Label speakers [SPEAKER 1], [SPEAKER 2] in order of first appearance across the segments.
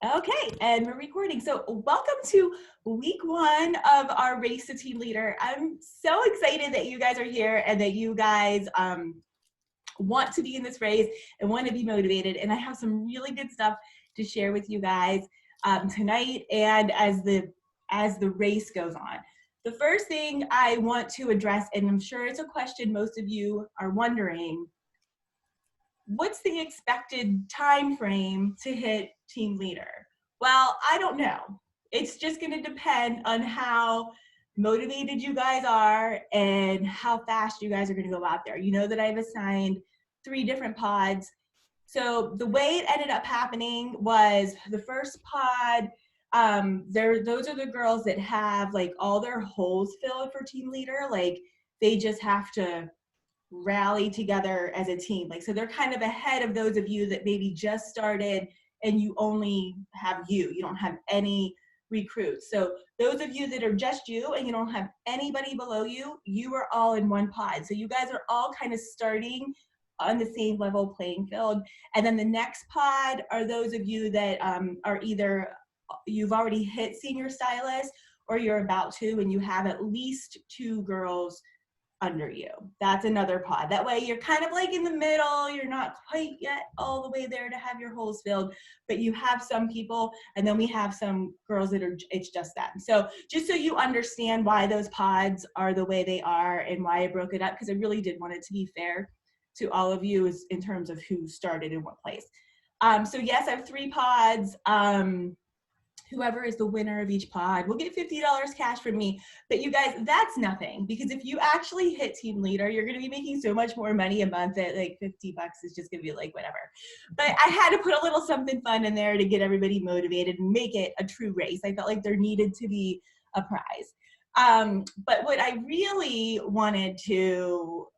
[SPEAKER 1] Okay, and we're recording. So welcome to week 1 of our Race to Team Leader. I'm so excited that you guys are here and that you guys want to be in this race and want to be motivated. And I have some really good stuff to share with you guys tonight and as the race goes on. The first thing I want to address, and I'm sure it's a question most of you are wondering, what's the expected time frame to hit team leader? Well, I don't know. It's just going to depend on how motivated you guys are and how fast you guys are going to go out there. You know that I've assigned 3 different pods. So the way it ended up happening was the first pod, those are the girls that have like all their holes filled for team leader. Like they just have to rally together as a team. Like, so they're kind of ahead of those of you that maybe just started and you only have you don't have any recruits. So those of you that are just you and you don't have anybody below you, you are all in one pod. So you guys are all kind of starting on the same level playing field. And then the next pod are those of you that are either you've already hit senior stylist or you're about to, and you have at least 2 girls under you. That's another pod. That way you're kind of like in the middle. You're not quite yet all the way there to have your holes filled, but you have some people, and then we have some girls that are, it's just them. So just so you understand why those pods are the way they are and why I broke it up, because I really did want it to be fair to all of you in terms of who started in what place. So yes, I have 3 pods. Whoever is the winner of each pod will get $50 cash from me. But you guys, that's nothing, because if you actually hit team leader, you're going to be making so much more money a month that like $50 is just going to be like whatever. But I had to put a little something fun in there to get everybody motivated and make it a true race. I felt like there needed to be a prize. But what I really wanted to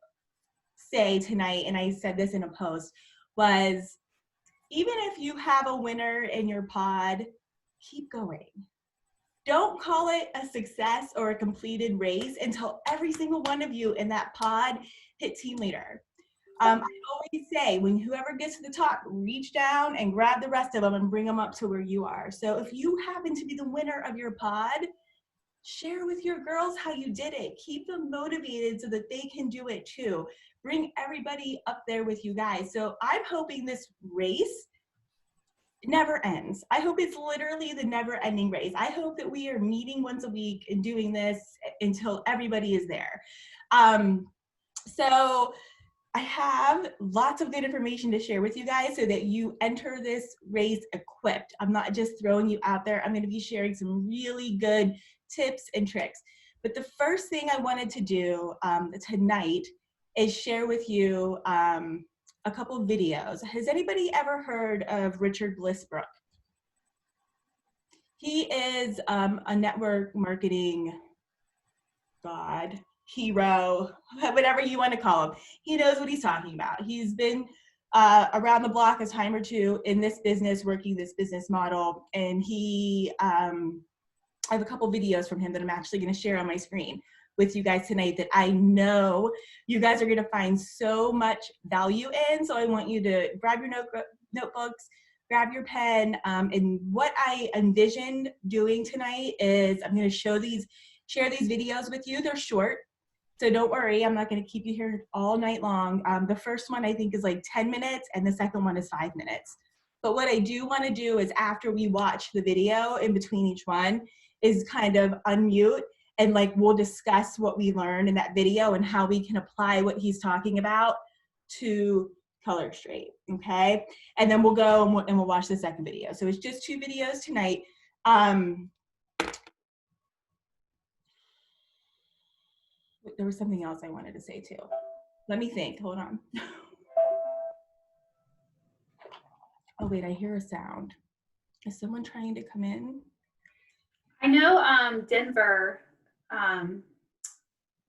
[SPEAKER 1] say tonight, and I said this in a post, was even if you have a winner in your pod, keep going. Don't call it a success or a completed race until every single one of you in that pod hit team leader. I always say, when whoever gets to the top, reach down and grab the rest of them and bring them up to where you are. So if you happen to be the winner of your pod, share with your girls how you did it. Keep them motivated so that they can do it too. Bring everybody up there with you guys. So I'm hoping this race never ends. I hope it's literally the never-ending race. I hope that we are meeting once a week and doing this until everybody is there. So I have lots of good information to share with you guys so that you enter this race equipped. I'm not just throwing you out there. I'm going to be sharing some really good tips and tricks. But the first thing I wanted to do tonight is share with you a couple of videos. Has anybody ever heard of Richard Glissbrook? He is a network marketing god, hero, whatever you want to call him. He knows what he's talking about. He's been around the block a time or two in this business, working this business model. And I have a couple videos from him that I'm actually going to share on my screen with you guys tonight that I know you guys are going to find so much value in. So I want you to grab your notebooks, grab your pen. And what I envisioned doing tonight is I'm going to share these videos with you. They're short, so don't worry. I'm not going to keep you here all night long. The first one I think is like 10 minutes and the second one is 5 minutes. But what I do want to do is after we watch the video in between each one is kind of unmute and like we'll discuss what we learned in that video and how we can apply what he's talking about to Color Straight, okay? And then we'll go and we'll watch the second video. So it's just 2 videos tonight. There was something else I wanted to say too. Let me think, hold on. Oh wait, I hear a sound. Is someone trying to come in?
[SPEAKER 2] I know Denver,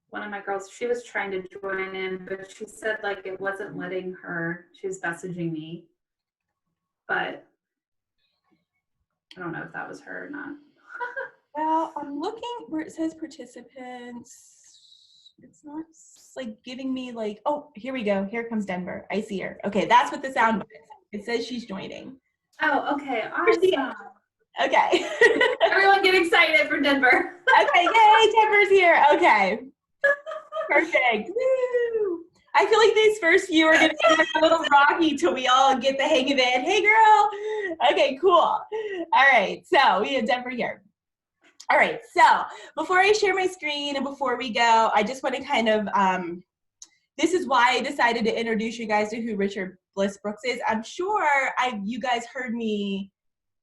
[SPEAKER 2] one of my girls, she was trying to join in, but she said like it wasn't letting her. She was messaging me, but I don't know if that was her or not.
[SPEAKER 1] Well, I'm looking where it says participants. It's not like giving me like, oh, here we go. Here comes Denver. I see her. Okay, that's what the sound was. It says she's joining.
[SPEAKER 2] Oh, okay.
[SPEAKER 1] Here she is.
[SPEAKER 2] Awesome.
[SPEAKER 1] Okay.
[SPEAKER 2] Everyone get excited for Denver.
[SPEAKER 1] Okay, yay, Denver's here. Okay. Perfect. Woo. I feel like these first few are going to be a little rocky till we all get the hang of it. Hey, girl. Okay, cool. All right, so we have Denver here. All right, so before I share my screen and before we go, I just want to kind of, this is why I decided to introduce you guys to who Richard Bliss Brooks is. I'm sure you guys heard me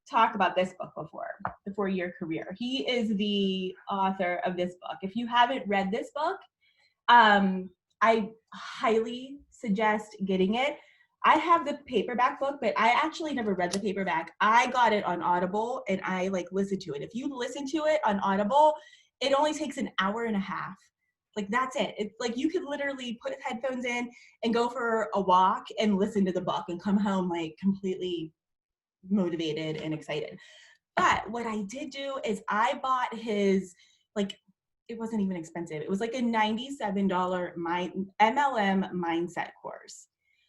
[SPEAKER 1] talk about this book before, The 4-Year Career. He is the author of this book. If you haven't read this book, I highly suggest getting it. I have the paperback book, but I actually never read the paperback. I got it on Audible and I listened to it. If you listen to it on Audible, it only takes an hour and a half. That's it. It's you could literally put headphones in and go for a walk and listen to the book and come home completely motivated and excited. But what I did do is I bought his, it wasn't even expensive. It was a $97 MLM mindset course.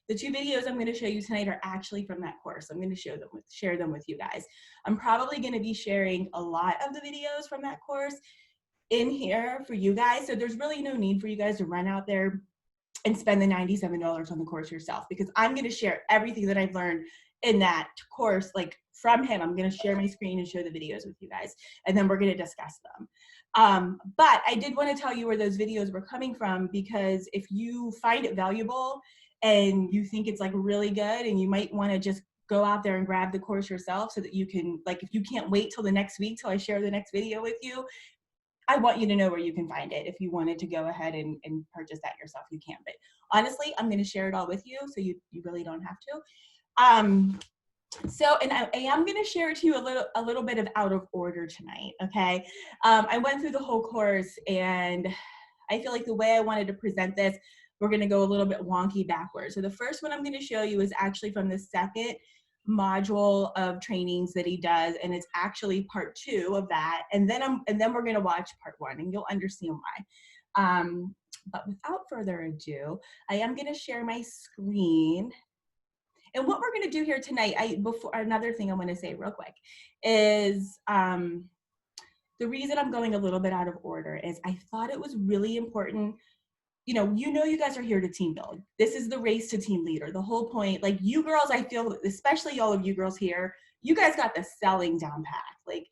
[SPEAKER 1] The 2 videos I'm going to show you tonight are actually from that course. I'm going to share them with you guys. I'm probably going to be sharing a lot of the videos from that course in here for you guys. So there's really no need for you guys to run out there and spend the $97 on the course yourself, because I'm going to share everything that I've learned in that course, from him. I'm going to share my screen and show the videos with you guys, and then we're going to discuss them. But I did want to tell you where those videos were coming from, because if you find it valuable and you think it's really good, and you might want to just go out there and grab the course yourself so that you can, if you can't wait till the next week till I share the next video with you, I want you to know where you can find it. If you wanted to go ahead and purchase that yourself, you can. But honestly, I'm going to share it all with you, so you really don't have to. And I am going to share to you a little bit of out of order tonight, okay? I went through the whole course, and I feel like the way I wanted to present this, we're going to go a little bit wonky backwards. So the first one I'm going to show you is actually from the second module of trainings that he does, and it's actually part 2 of that. And then we're going to watch part 1, and you'll understand why. But without further ado, I am going to share my screen. And what we're going to do here tonight, another thing I want to say real quick is the reason I'm going a little bit out of order is I thought it was really important. You guys are here to team build. This is the race to team leader. The whole point, you girls, I feel, especially all of you girls here, you guys got the selling down pat.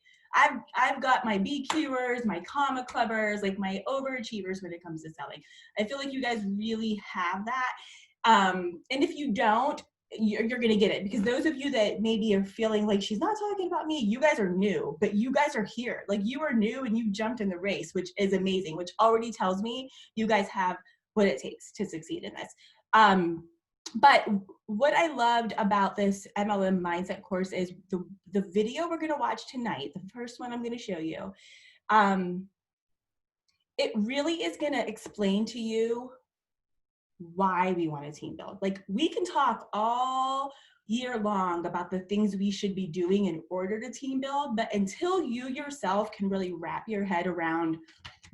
[SPEAKER 1] I've got my BQers, my comma clubbers, my overachievers when it comes to selling. I feel like you guys really have that. And if you don't, you're going to get it, because those of you that maybe are feeling like she's not talking about me, you guys are new, but you guys are here. You are new and you jumped in the race, which is amazing, which already tells me you guys have what it takes to succeed in this. But what I loved about this MLM mindset course is the video we're going to watch tonight, the first one I'm going to show you. It really is going to explain to you why we want to team build. We can talk all year long about the things we should be doing in order to team build, but until you yourself can really wrap your head around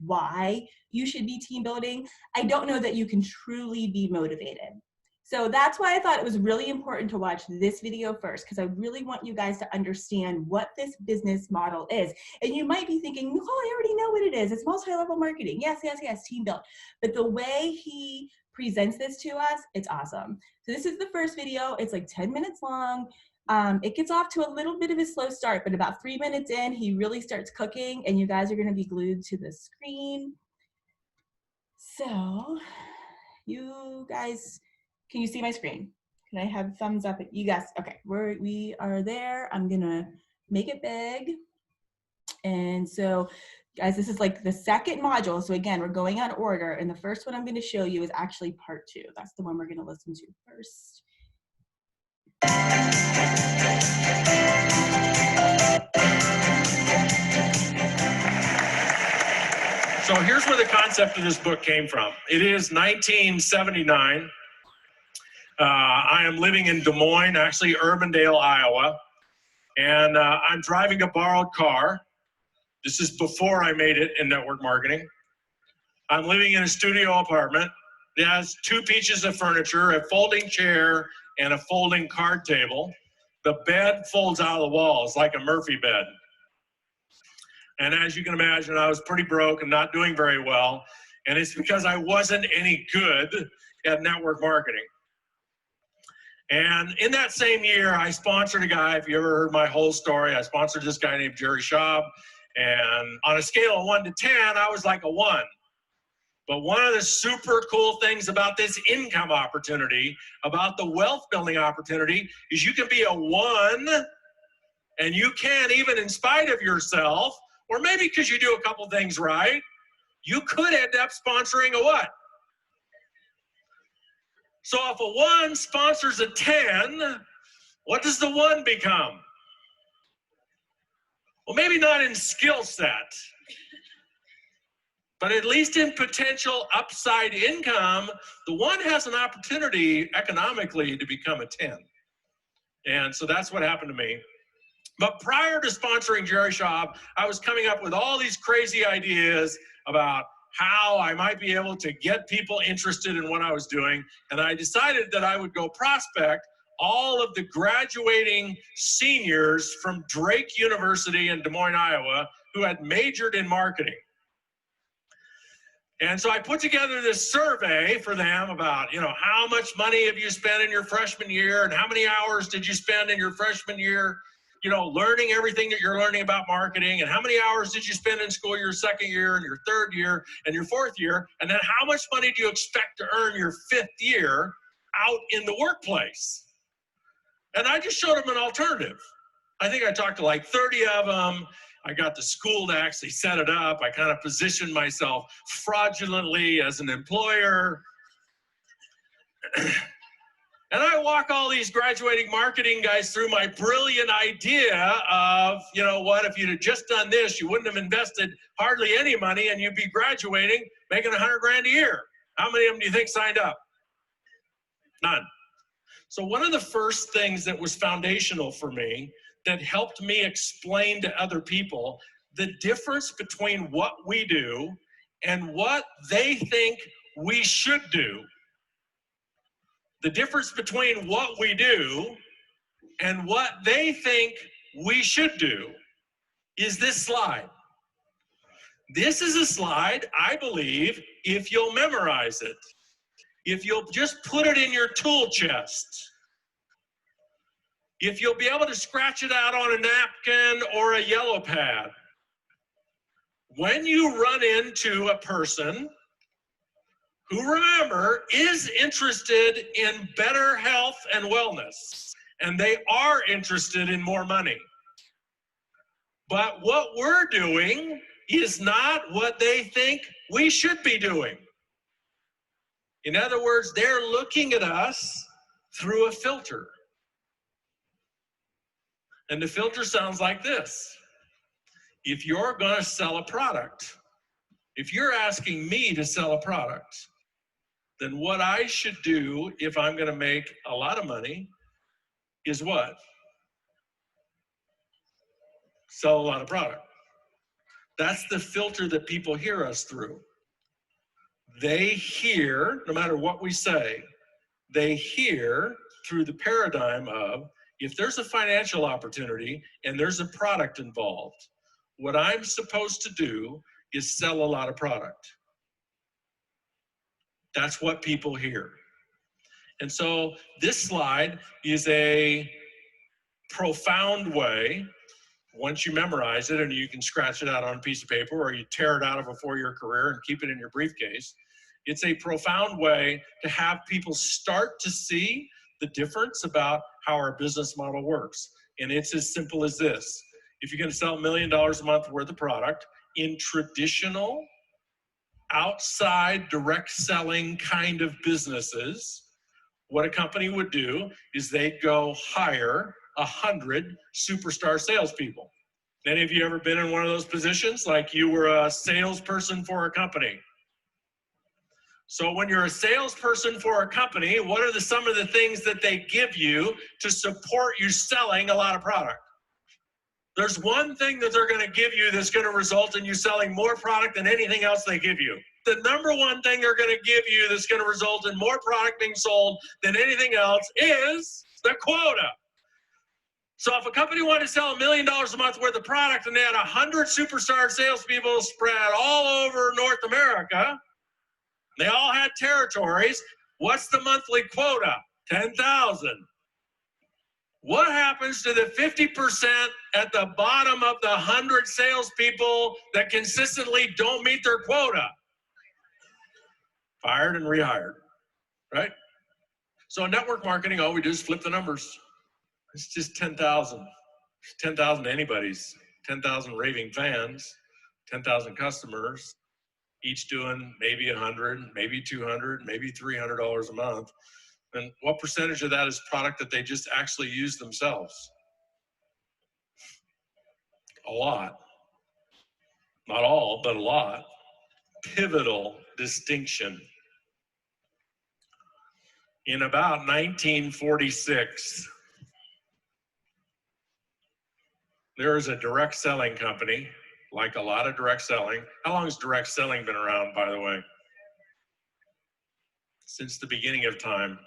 [SPEAKER 1] why you should be team building, I don't know that you can truly be motivated. So that's why I thought it was really important to watch this video first, because I really want you guys to understand what this business model is. And you might be thinking, Nicole, I already know what it is. It's multi-level marketing. Yes, team build. But the way he presents this to us, it's awesome. So this is the first video. It's 10 minutes long. It gets off to a little bit of a slow start, but about 3 minutes in, he really starts cooking, and you guys are going to be glued to the screen. So you guys, can you see my screen? Can I have thumbs up? You guys, okay, we are there. I'm going to make it big. And so guys, this is the second module. So again, we're going on order. And the first one I'm going to show you is actually part 2. That's the one we're going to listen to first.
[SPEAKER 3] So here's where the concept of this book came from. It is 1979. I am living in Des Moines, actually Urbandale, Iowa. And I'm driving a borrowed car. This is before I made it in network marketing. I'm living in a studio apartment. It has 2 pieces of furniture, a folding chair and a folding card table. the bed folds out of the walls like a Murphy bed. And as you can imagine, I was pretty broke and not doing very well. And it's because I wasn't any good at network marketing. And in that same year, I sponsored a guy. If you ever heard my whole story, I sponsored this guy named Jerry Schaub. And on a scale of 1 to 10, I was like a 1. But one of the super cool things about this income opportunity, about the wealth building opportunity, is you can be a 1 and you can, even in spite of yourself, or maybe because you do a couple things right, you could end up sponsoring a what? So if a 1 sponsors a 10, what does the 1 become? Well, maybe not in skill set, but at least in potential upside income, the 1 has an opportunity economically to become a 10. And so that's what happened to me. But prior to sponsoring Jerry Schaub, I was coming up with all these crazy ideas about how I might be able to get people interested in what I was doing. And I decided that I would go prospect all of the graduating seniors from Drake University in Des Moines, Iowa, who had majored in marketing. And so I put together this survey for them about, how much money have you spent in your freshman year and how many hours did you spend in your freshman year, learning everything that you're learning about marketing, and how many hours did you spend in school your second year and your third year and your fourth year, and then how much money do you expect to earn your 5th year out in the workplace? And I just showed them an alternative. I think I talked to like 30 of them. I got the school to actually set it up. I kind of positioned myself fraudulently as an employer. And I walk all these graduating marketing guys through my brilliant idea of, if you'd have just done this, you wouldn't have invested hardly any money and you'd be graduating, making $100,000 a year. How many of them do you think signed up? None. So one of the first things that was foundational for me that helped me explain to other people the difference between what we do and what they think we should do. The difference between what we do and what they think we should do is this slide. This is a slide, I believe, if you'll memorize it, if you'll just put it in your tool chest, if you'll be able to scratch it out on a napkin or a yellow pad, when you run into a person who, remember, is interested in better health and wellness, and they are interested in more money, but what we're doing is not what they think we should be doing. In other words, they're looking at us through a filter. And the filter sounds like this. If you're going to sell a product, if you're asking me to sell a product, then what I should do if I'm going to make a lot of money is what? Sell a lot of product. That's the filter that people hear us through. They hear, no matter what we say, they hear through the paradigm of, if there's a financial opportunity and there's a product involved, what I'm supposed to do is sell a lot of product. That's what people hear. And so this slide is a profound way, once you memorize it and you can scratch it out on a piece of paper or you tear it out of a 4-year career and keep it in your briefcase, it's a profound way to have people start to see the difference about how our business model works. And it's as simple as this. If you're going to sell $1 million a month worth of product in traditional, outside direct selling kind of businesses, what a company would do is they'd go hire 100 superstar salespeople. Any of you ever been in one of those positions? Like you were a salesperson for a company. So when you're a salesperson for a company, what are some of the things that they give you to support you selling a lot of product? There's one thing that they're going to give you that's going to result in you selling more product than anything else they give you. The number one thing they're going to give you that's going to result in more product being sold than anything else is the quota. So if a company wanted to sell $1 million a month worth of product and they had 100 superstar salespeople spread all over North America, they all had territories, what's the monthly quota? 10,000. What happens to the 50% at the bottom of the 100 salespeople that consistently don't meet their quota? Fired and rehired, right? So in network marketing, all we do is flip the numbers. It's just 10,000. 10,000 anybody's, 10,000 raving fans, 10,000 customers, each doing maybe 100, maybe 200, maybe $300 a month. And what percentage of that is product that they just actually use themselves? A lot. Not all, but a lot. Pivotal distinction. In about 1946, there is a direct selling company, like a lot of direct selling. How long has direct selling been around, by the way? Since the beginning of time.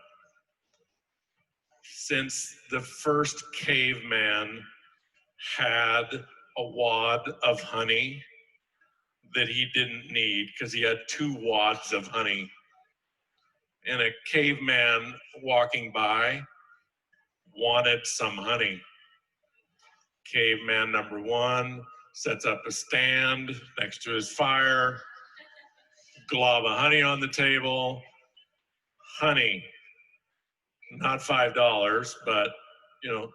[SPEAKER 3] Since the first caveman had a wad of honey that he didn't need because he had 2 wads of honey. And a caveman walking by wanted some honey. Caveman number 1 sets up a stand next to his fire, glob of honey on the table. Honey, not $5, but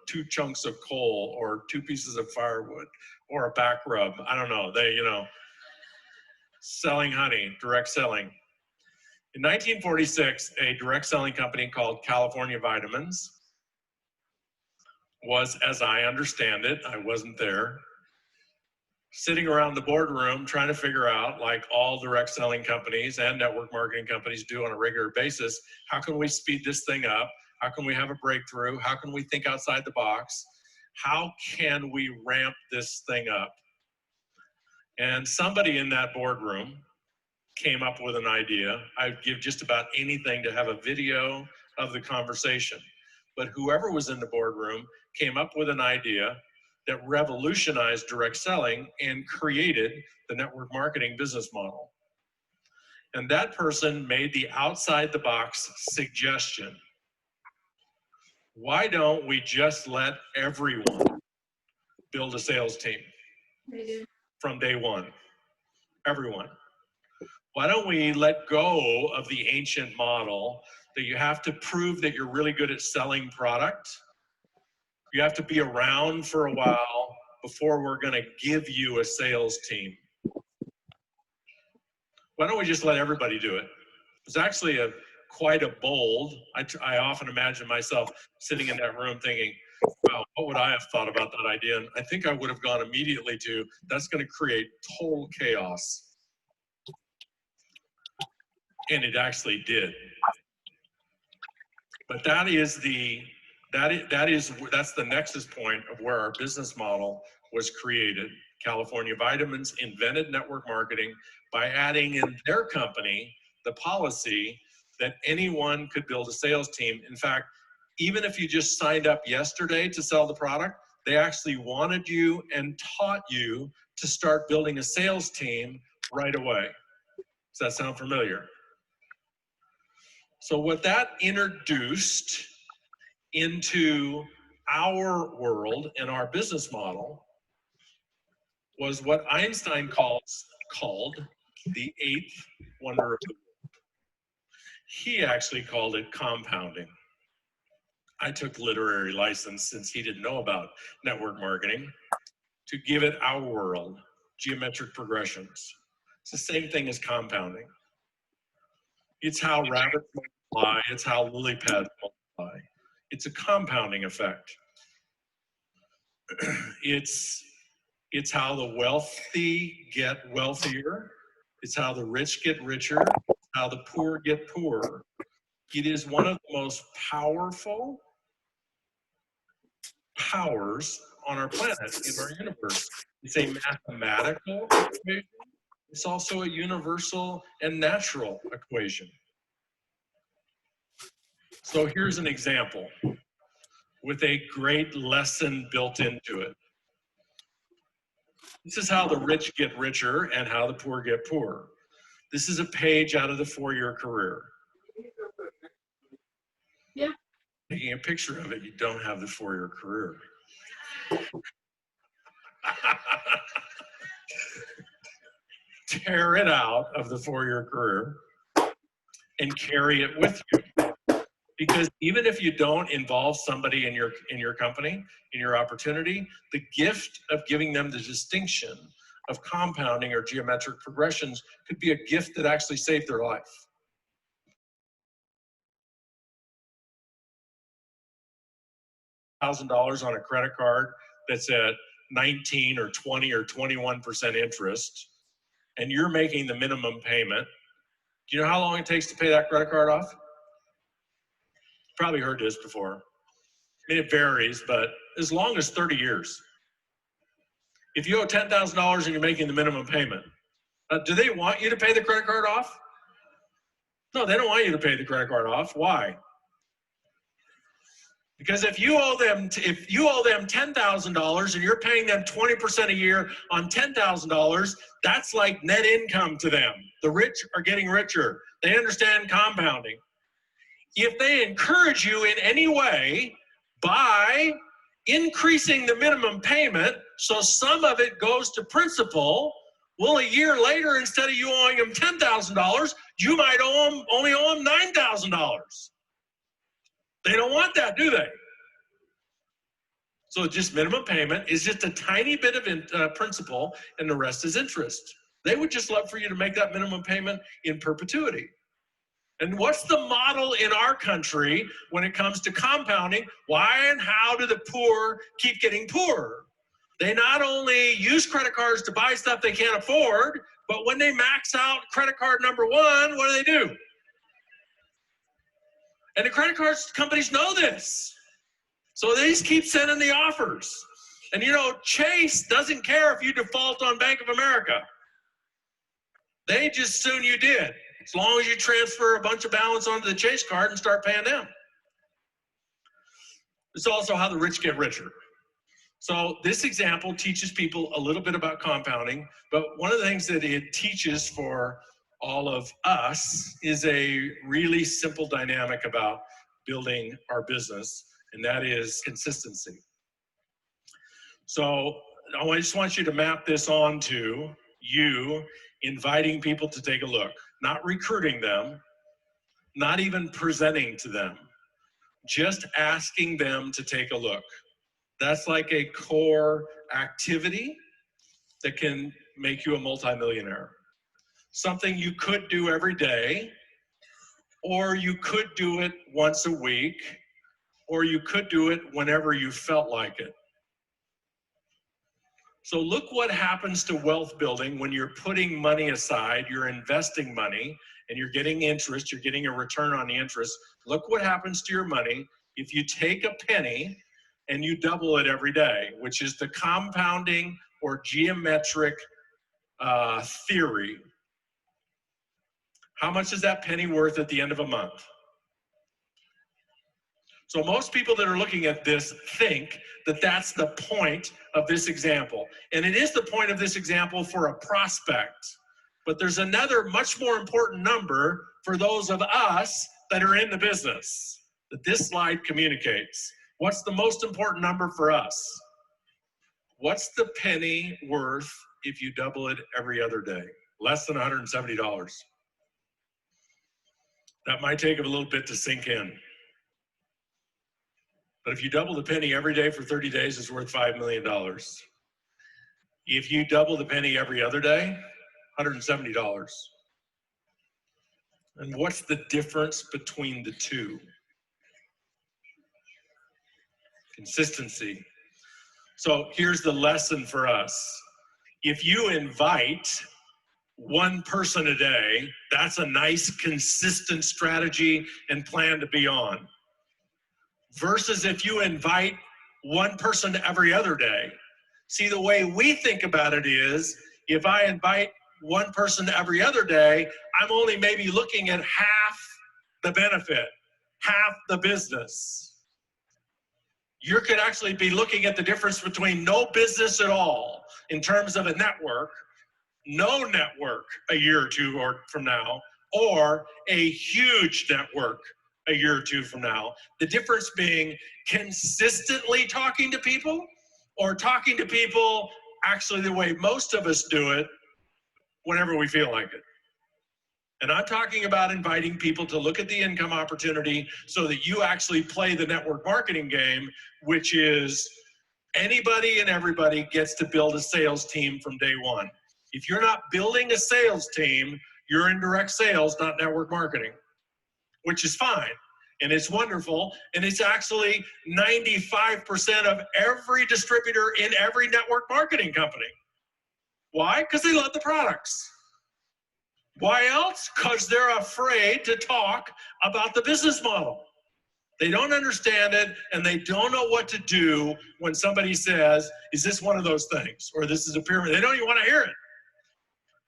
[SPEAKER 3] 2 chunks of coal or 2 pieces of firewood or a back rub. I don't know. They, selling honey, direct selling. In 1946, a direct selling company called California Vitamins was, as I understand it, I wasn't there, sitting around the boardroom trying to figure out, like all direct selling companies and network marketing companies do on a regular basis, how can we speed this thing up? How can we have a breakthrough? How can we think outside the box? How can we ramp this thing up? And somebody in that boardroom came up with an idea. I'd give just about anything to have a video of the conversation. But whoever was in the boardroom came up with an idea that revolutionized direct selling and created the network marketing business model. And that person made the outside the box suggestion. Why don't we just let everyone build a sales team from day one? Everyone. Why don't we let go of the ancient model that you have to prove that you're really good at selling product? You have to be around for a while before we're going to give you a sales team. Why don't we just let everybody do it? It's actually quite a bold, I often imagine myself sitting in that room thinking, wow, what would I have thought about that idea? And I think I would have gone immediately to, that's going to create total chaos. And it actually did. But that's the nexus point of where our business model was created. California Vitamins invented network marketing by adding in their company the policy that anyone could build a sales team. In fact, even if you just signed up yesterday to sell the product, they actually wanted you and taught you to start building a sales team right away. Does that sound familiar? So what that introduced into our world and our business model was what Einstein called the 8th wonder of the world. He actually called it compounding. I took literary license, since he didn't know about network marketing, to give it our world, geometric progressions. It's the same thing as compounding. It's how rabbits multiply, it's how lily pads multiply. It's a compounding effect. It's how the wealthy get wealthier. It's how the rich get richer. It's how the poor get poorer. It is one of the most powerful powers on our planet, in our universe. It's a mathematical equation. It's also a universal and natural equation. So here's an example. with a great lesson built into it. This is how the rich get richer and how the poor get poorer. This is a page out of the 4-year career.
[SPEAKER 2] Yeah.
[SPEAKER 3] Taking a picture of it, you don't have the 4-year career. Tear it out of the 4-year career and carry it with you. Because even if you don't involve somebody in your company, in your opportunity, the gift of giving them the distinction of compounding or geometric progressions could be a gift that actually saved their life. $1,000 on a credit card that's at 19 or 20 or 21% interest, and you're making the minimum payment. Do you know how long it takes to pay that credit card off? Probably heard this before. I mean, it varies, but as long as 30 years. If you owe $10,000 and you're making the minimum payment, do they want you to pay the credit card off? No, they don't want you to pay the credit card off. Why? Because if you owe them $10,000 and you're paying them 20% a year on $10,000, that's like net income to them. The rich are getting richer. They understand compounding. If they encourage you in any way by increasing the minimum payment so some of it goes to principal, well, a year later, instead of you owing them $10,000, you might only owe them $9,000. They don't want that, do they? So just minimum payment is just a tiny bit of principal, and the rest is interest. They would just love for you to make that minimum payment in perpetuity. And what's the model in our country when it comes to compounding? Why and how do the poor keep getting poorer? They not only use credit cards to buy stuff they can't afford, but when they max out credit card number 1, what do? And the credit card companies know this. So they just keep sending the offers. And you know, Chase doesn't care if you default on Bank of America. They just assume you did, as long as you transfer a bunch of balance onto the Chase card and start paying them. It's also how the rich get richer. So this example teaches people a little bit about compounding, but one of the things that it teaches for all of us is a really simple dynamic about building our business, and that is consistency. So I just want you to map this onto you inviting people to take a look, not recruiting them, not even presenting to them, just asking them to take a look. That's like a core activity that can make you a multimillionaire. Something you could do every day, or you could do it once a week, or you could do it whenever you felt like it. So look what happens to wealth building when you're putting money aside, you're investing money, and you're getting interest, you're getting a return on the interest. Look what happens to your money if you take a penny and you double it every day, which is the compounding or geometric theory. How much is that penny worth at the end of a month? So most people that are looking at this think that that's the point of this example. And it is the point of this example for a prospect. But there's another much more important number for those of us that are in the business that this slide communicates. What's the most important number for us? What's the penny worth if you double it every other day? Less than $170. That might take a little bit to sink in. But if you double the penny every day for 30 days, it's worth $5 million. If you double the penny every other day, $170. And what's the difference between the two? Consistency. So here's the lesson for us. If you invite one person a day, that's a nice, consistent strategy and plan to be on. Versus if you invite one person every other day. See, the way we think about it is, if I invite one person every other day, I'm only maybe looking at half the benefit, half the business. you could actually be looking at the difference between no business at all in terms of a network, no network a year or two or from now, or a huge network a year or two from now. The difference being consistently talking to people or talking to people actually the way most of us do it whenever we feel like it. And I'm talking about inviting people to look at the income opportunity so that you actually play the network marketing game, which is anybody and everybody gets to build a sales team from day one. If you're not building a sales team, you're in direct sales, not network marketing, which is fine. And it's wonderful. And it's actually 95% of every distributor in every network marketing company. Why? Because they love the products. Why else? Because they're afraid to talk about the business model. They don't understand it, and they don't know what to do when somebody says, is this one of those things? Or this is a pyramid. They don't even want to hear it.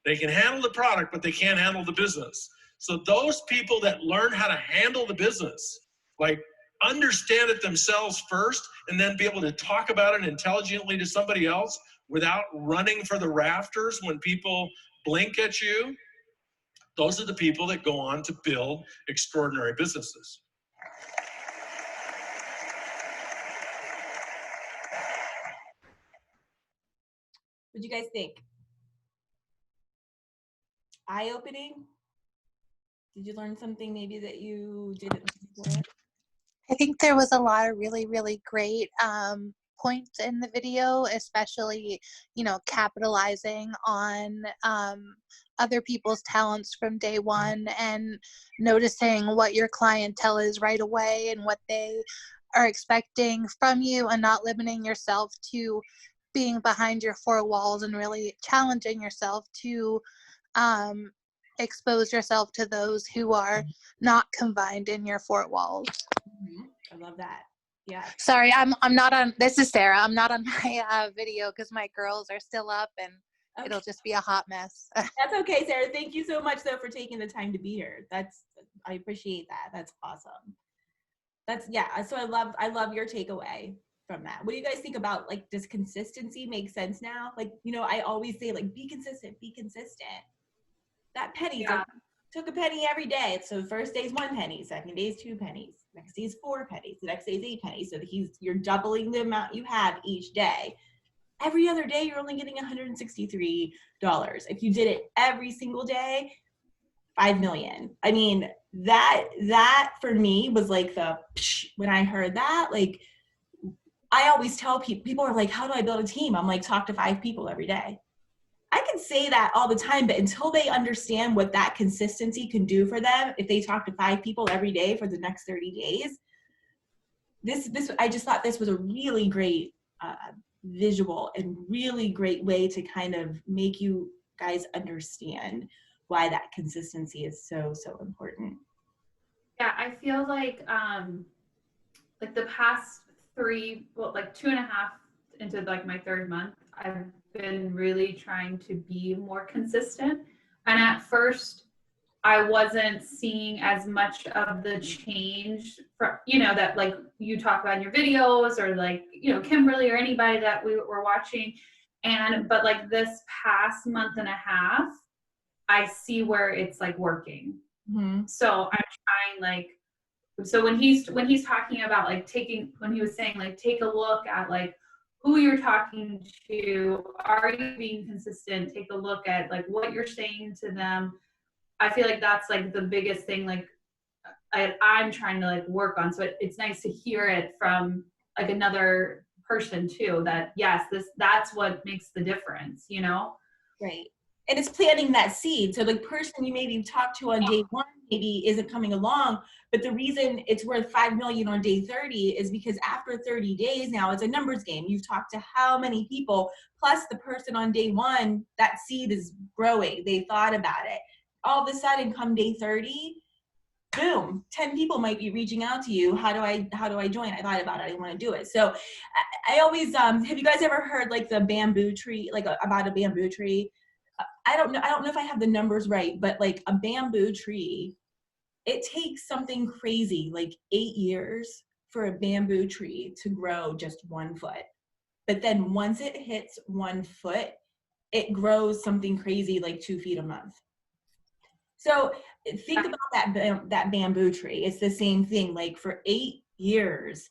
[SPEAKER 3] They can handle the product, but they can't handle the business. So those people that learn how to handle the business, like understand it themselves first, and then be able to talk about it intelligently to somebody else without running for the rafters when people blink at you, those are the people that go on to build extraordinary businesses.
[SPEAKER 1] What do you guys think? Eye-opening? Did you learn something maybe that you didn't learn before?
[SPEAKER 4] I think there was a lot of really, really great points in the video, especially, capitalizing on other people's talents from day one and noticing what your clientele is right away and what they are expecting from you, and not limiting yourself to being behind your four walls, and really challenging yourself to expose yourself to those who are not confined in your four walls.
[SPEAKER 1] I love that. Yeah.
[SPEAKER 4] Sorry, I'm not on. This is Sarah. I'm not on my video because my girls are still up, and
[SPEAKER 1] Okay.
[SPEAKER 4] it'll just be a hot mess.
[SPEAKER 1] That's okay, Sarah. Thank you so much, though, for taking the time to be here. I appreciate that. That's awesome. So I love your takeaway from that. What do you guys think about, like, does consistency make sense now? Like, I always say, like, be consistent, be consistent. That penny, like, took a penny every day. So the first day's 1 penny, second day's 2 pennies, next day's 4 pennies, the next day's 8 pennies. So you're doubling the amount you have each day. Every other day, you're only getting $163. If you did it every single day, $5 million. I mean, that for me was like when I heard that, like, I always tell people are like, how do I build a team? I'm like, talk to 5 people every day. I can say that all the time, but until they understand what that consistency can do for them, if they talk to 5 people every day for the next 30 days, I just thought this was a really great visual and really great way to kind of make you guys understand why that consistency is so, so important.
[SPEAKER 2] Yeah, I feel like the past 2.5 into like my 3rd month, I've been really trying to be more consistent. And at first I wasn't seeing as much of the change from, that like you talk about in your videos, or like, Kimberly or anybody that we were watching. But like this past month and a half, I see where it's like working. Mm-hmm. So I'm trying when he's talking about like when he was saying like, take a look at like who you're talking to, are you being consistent? Take a look at like what you're saying to them. I feel like that's like the biggest thing, like I'm trying to like work on. So it's nice to hear it from like another person too, that yes, that's what makes the difference,
[SPEAKER 1] Right. And it's planting that seed. So the person you maybe talked to on day 1 maybe isn't coming along, but the reason it's worth $5 million on day 30 is because after 30 days now, it's a numbers game. You've talked to how many people, plus the person on day 1, that seed is growing. They thought about it. All of a sudden, come day 30, boom, 10 people might be reaching out to you. How do I join? I thought about it. I want to do it. So I always, have you guys ever heard like the bamboo tree, like about a bamboo tree? I don't know if I have the numbers right, but like a bamboo tree, it takes something crazy, like 8 years for a bamboo tree to grow just 1 foot. But then once it hits 1 foot, it grows something crazy like 2 feet a month. So think about that bamboo tree. It's the same thing. Like for 8 years,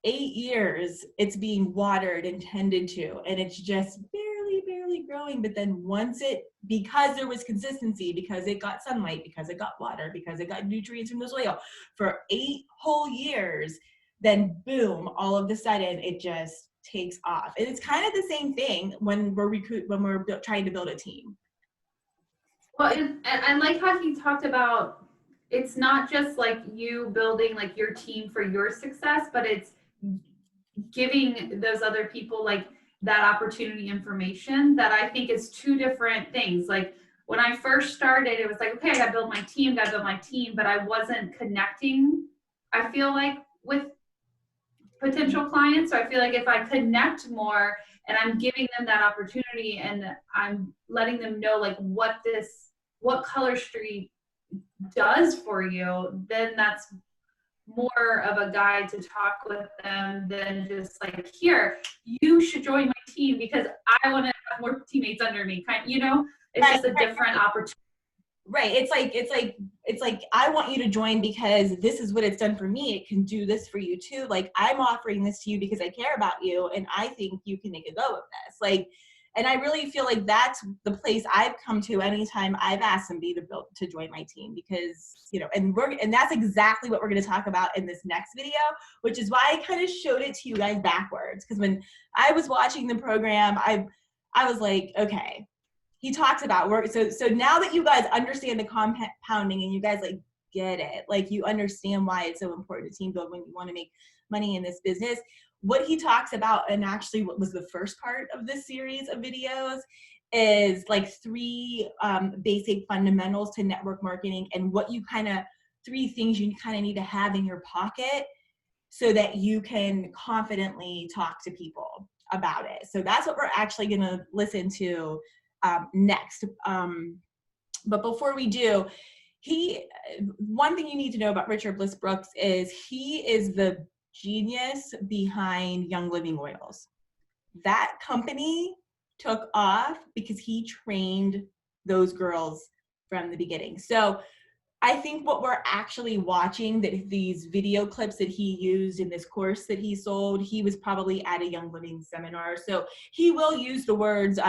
[SPEAKER 1] it's being watered and tended to, and it's just barely growing. But then once because there was consistency, because it got sunlight, because it got water, because it got nutrients from the soil for 8 whole years, then boom, all of a sudden it just takes off. And it's kind of the same thing when we're trying to build a team.
[SPEAKER 2] Well, and I like how he talked about, it's not just like you building like your team for your success, but it's giving those other people like that opportunity information, that I think is 2 different things. Like when I first started, it was like, okay, I gotta build my team, but I wasn't connecting, I feel like, with potential clients. So I feel like if I connect more and I'm giving them that opportunity and I'm letting them know like what Color Street does for you, then that's more of a guide to talk with them than just like, here, you should join my team because I want to have more teammates under me. It's just a different opportunity.
[SPEAKER 1] Right. It's like I want you to join because this is what it's done for me. It can do this for you too. Like I'm offering this to you because I care about you and I think you can make a go of this. Like, and I really feel like that's the place I've come to anytime I've asked somebody to join my team, because, and that's exactly what we're going to talk about in this next video, which is why I kind of showed it to you guys backwards. Because when I was watching the program, I was like, okay, he talks about work. So now that you guys understand the compounding and you guys like get it, like you understand why it's so important to team build when you want to make money in this business. What he talks about, and actually what was the first part of this series of videos, is like 3 basic fundamentals to network marketing, and what you 3 things you kind of need to have in your pocket so that you can confidently talk to people about it. So that's what we're actually going to listen to next. But before we do, one thing you need to know about Richard Bliss Brooks is he is the genius behind Young Living Oils. That company took off because he trained those girls from the beginning. So I think what we're actually watching, that these video clips that he used in this course that he sold, he was probably at a Young Living seminar. So he will use the words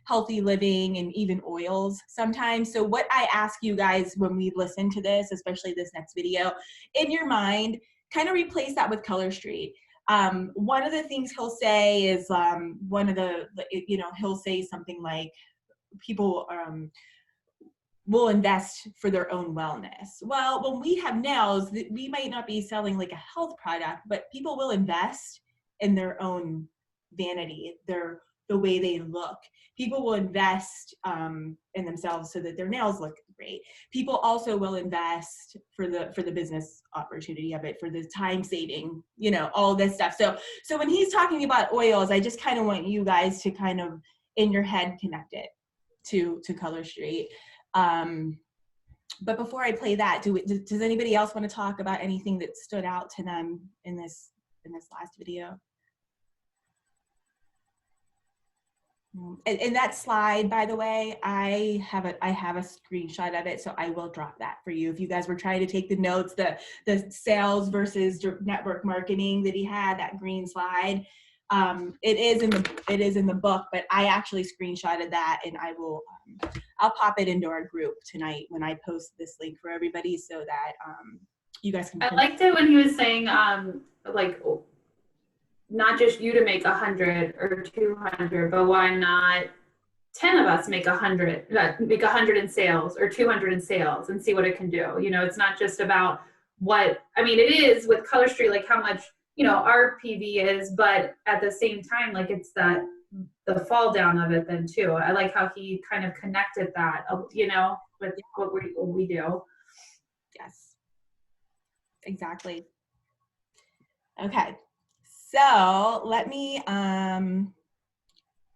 [SPEAKER 1] healthy living and even oils sometimes. So what I ask you guys when we listen to this, especially this next video, in your mind, kind of replace that with Color Street. One of the things he'll say is he'll say something like, people will invest for their own wellness. Well, when we have nails, we might not be selling like a health product, but people will invest in their own vanity, the way they look. People will invest in themselves so that their nails look great. People also will invest for the business opportunity of it, for the time saving, all this stuff. So when he's talking about oils, I just kind of want you guys to kind of in your head connect it to Color Street. But before I play that, does anybody else want to talk about anything that stood out to them in this last video? And that slide, by the way, I have a screenshot of it, so I will drop that for you. If you guys were trying to take the notes, the sales versus network marketing that he had, that green slide, it is in the book, but I actually screenshotted that, and I'll pop it into our group tonight when I post this link for everybody, so that you guys can.
[SPEAKER 2] I liked it when he was saying not just you to make 100 or 200, but why not 10 of us make 100 in sales or 200 in sales and see what it can do. It's not just about it is with Color Street, like how much our PV is, but at the same time, like it's the fall down of it then too. I like how he kind of connected that, with what we do.
[SPEAKER 1] Yes, exactly. Okay, so let me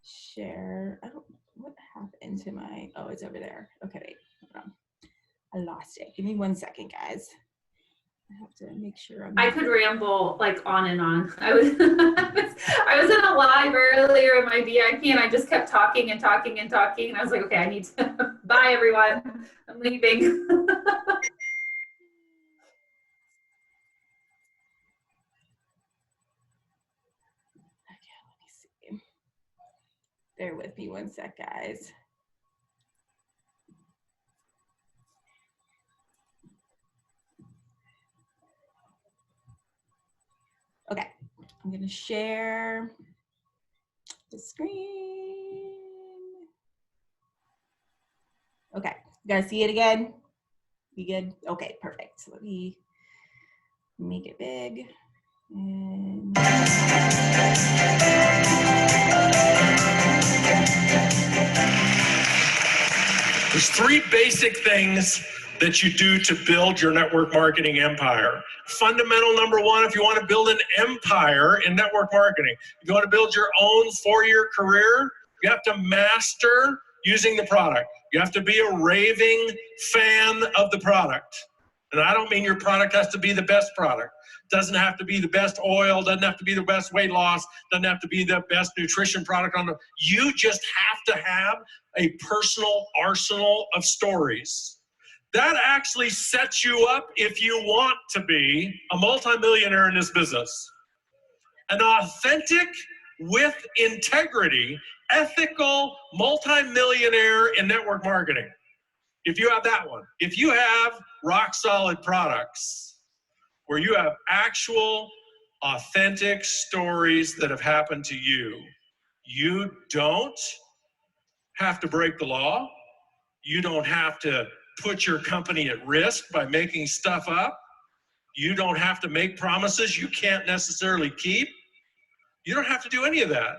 [SPEAKER 1] share. What happened to my? Oh, it's over there. Okay, wait, hold on. I lost it. Give me 1 second, guys. I have to make sure
[SPEAKER 2] I could ramble like on and on. I was I was in a live earlier in my VIP and I just kept talking and talking and talking and I was like, okay, I need to bye everyone. I'm leaving.
[SPEAKER 1] Okay, let me see. Bear with me one sec, guys. Okay, I'm gonna share the screen. Okay, you guys see it again? You good? Okay, perfect. So let me make it big. And
[SPEAKER 3] There's three basic things that you do to build your network marketing empire. Fundamental number one, if you want to build an empire in network marketing, if you want to build your own 4-year career, you have to master using the product. You have to be a raving fan of the product. And I don't mean your product has to be the best product. Doesn't have to be the best oil, doesn't have to be the best weight loss, doesn't have to be the best nutrition product on the, you just have to have a personal arsenal of stories. That actually sets you up if you want to be a multimillionaire in this business. An authentic, with integrity, ethical multimillionaire in network marketing. If you have that one, if you have rock solid products where you have actual authentic stories that have happened to you, you don't have to break the law. You don't have to put your company at risk by making stuff up. You don't have to make promises you can't necessarily keep. You don't have to do any of that.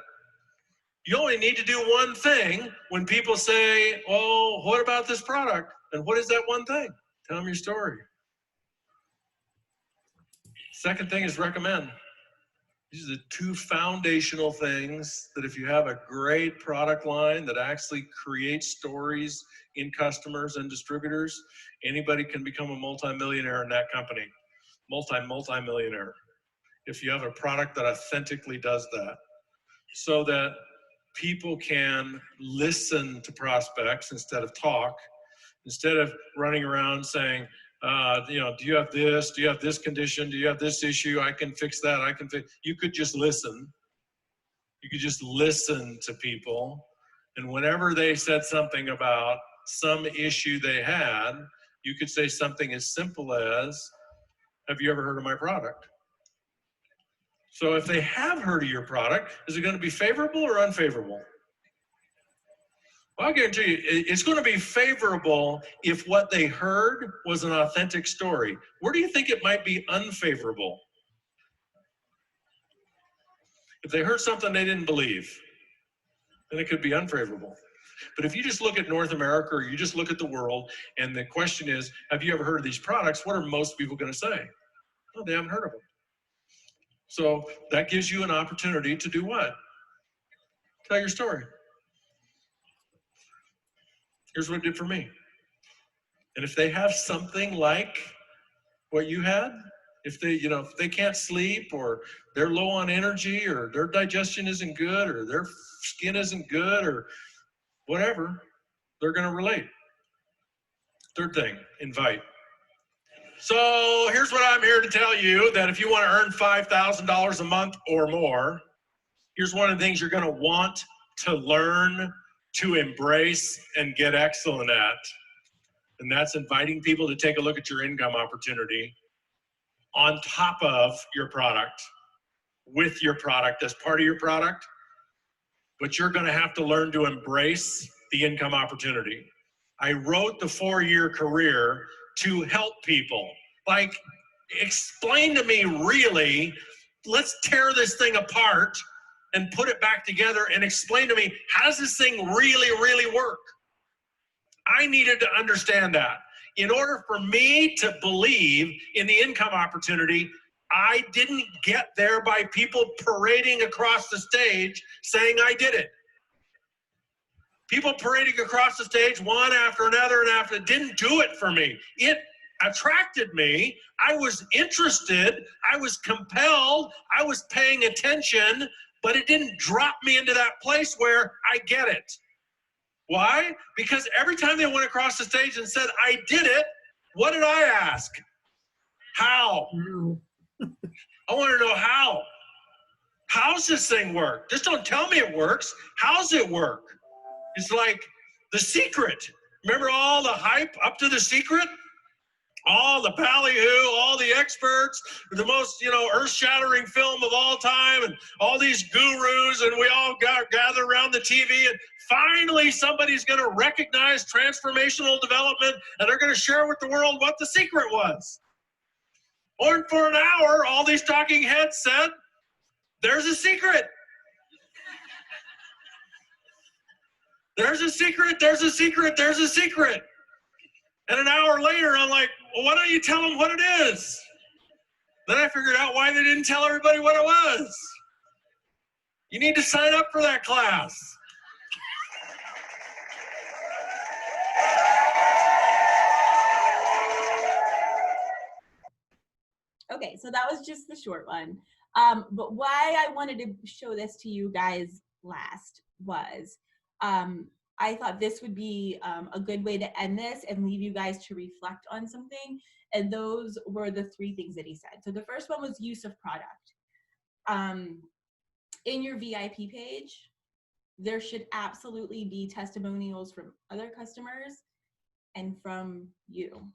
[SPEAKER 3] You only need to do one thing when people say, oh, what about this product? And what is that one thing? Tell them your story. Second thing is recommend. These are the two foundational things that if you have a great product line that actually creates stories in customers and distributors, anybody can become a multimillionaire in that company. Multimillionaire. If you have a product that authentically does that. So that people can listen to prospects instead of talk, instead of running around saying, you know, do you have this? Do you have this condition? Do you have this issue? I can fix that. I can fix. You could just listen. You could just listen to people. And whenever they said something about some issue they had, you could say something as simple as, have you ever heard of my product? So if they have heard of your product, is it going to be favorable or unfavorable? Well, I guarantee you, it's going to be favorable if what they heard was an authentic story. Where do you think it might be unfavorable? If they heard something they didn't believe, then it could be unfavorable. But if you just look at North America or you just look at the world, and the question is, have you ever heard of these products? What are most people going to say? Oh, they haven't heard of them. So that gives you an opportunity to do what? Tell your story. Here's what it did for me. And if they have something like what you had, if they, you know, if they can't sleep or they're low on energy or their digestion isn't good or their skin isn't good or whatever, they're going to relate. Third thing, invite. So here's what I'm here to tell you, that if you want to earn $5,000 a month or more, here's one of the things you're going to want to learn to embrace and get excellent at. And that's inviting people to take a look at your income opportunity on top of your product, with your product, as part of your product. But you're going to have to learn to embrace the income opportunity. I wrote the 4-year career to help people. Like, explain to me really, let's tear this thing apart and put it back together and explain to me, how does this thing really, really work? I needed to understand that. In order for me to believe in the income opportunity, I didn't get there by people parading across the stage saying I did it. People parading across the stage one after another and after, didn't do it for me. It attracted me. I was interested. I was compelled. I was paying attention, but it didn't drop me into that place where I get it. Why? Because every time they went across the stage and said, I did it, what did I ask? How? I want to know how. How's this thing work? Just don't tell me it works. How's it work? It's like The Secret. Remember all the hype up to The Secret? All the ballyhoo, all the experts, the most, earth-shattering film of all time, and all these gurus, and we all gather around the TV, and finally somebody's going to recognize transformational development, and they're going to share with the world what the secret was. Or for an hour, all these talking heads said, there's a secret. There's a secret, there's a secret, there's a secret. And an hour later, I'm like, well, why don't you tell them what it is? Then I figured out why they didn't tell everybody what it was. You need to sign up for that class.
[SPEAKER 1] Okay, so that was just the short one. But why I wanted to show this to you guys last was I thought this would be a good way to end this and leave you guys to reflect on something. And those were the 3 things that he said. So the first one was use of product. In your VIP page, there should absolutely be testimonials from other customers and from you.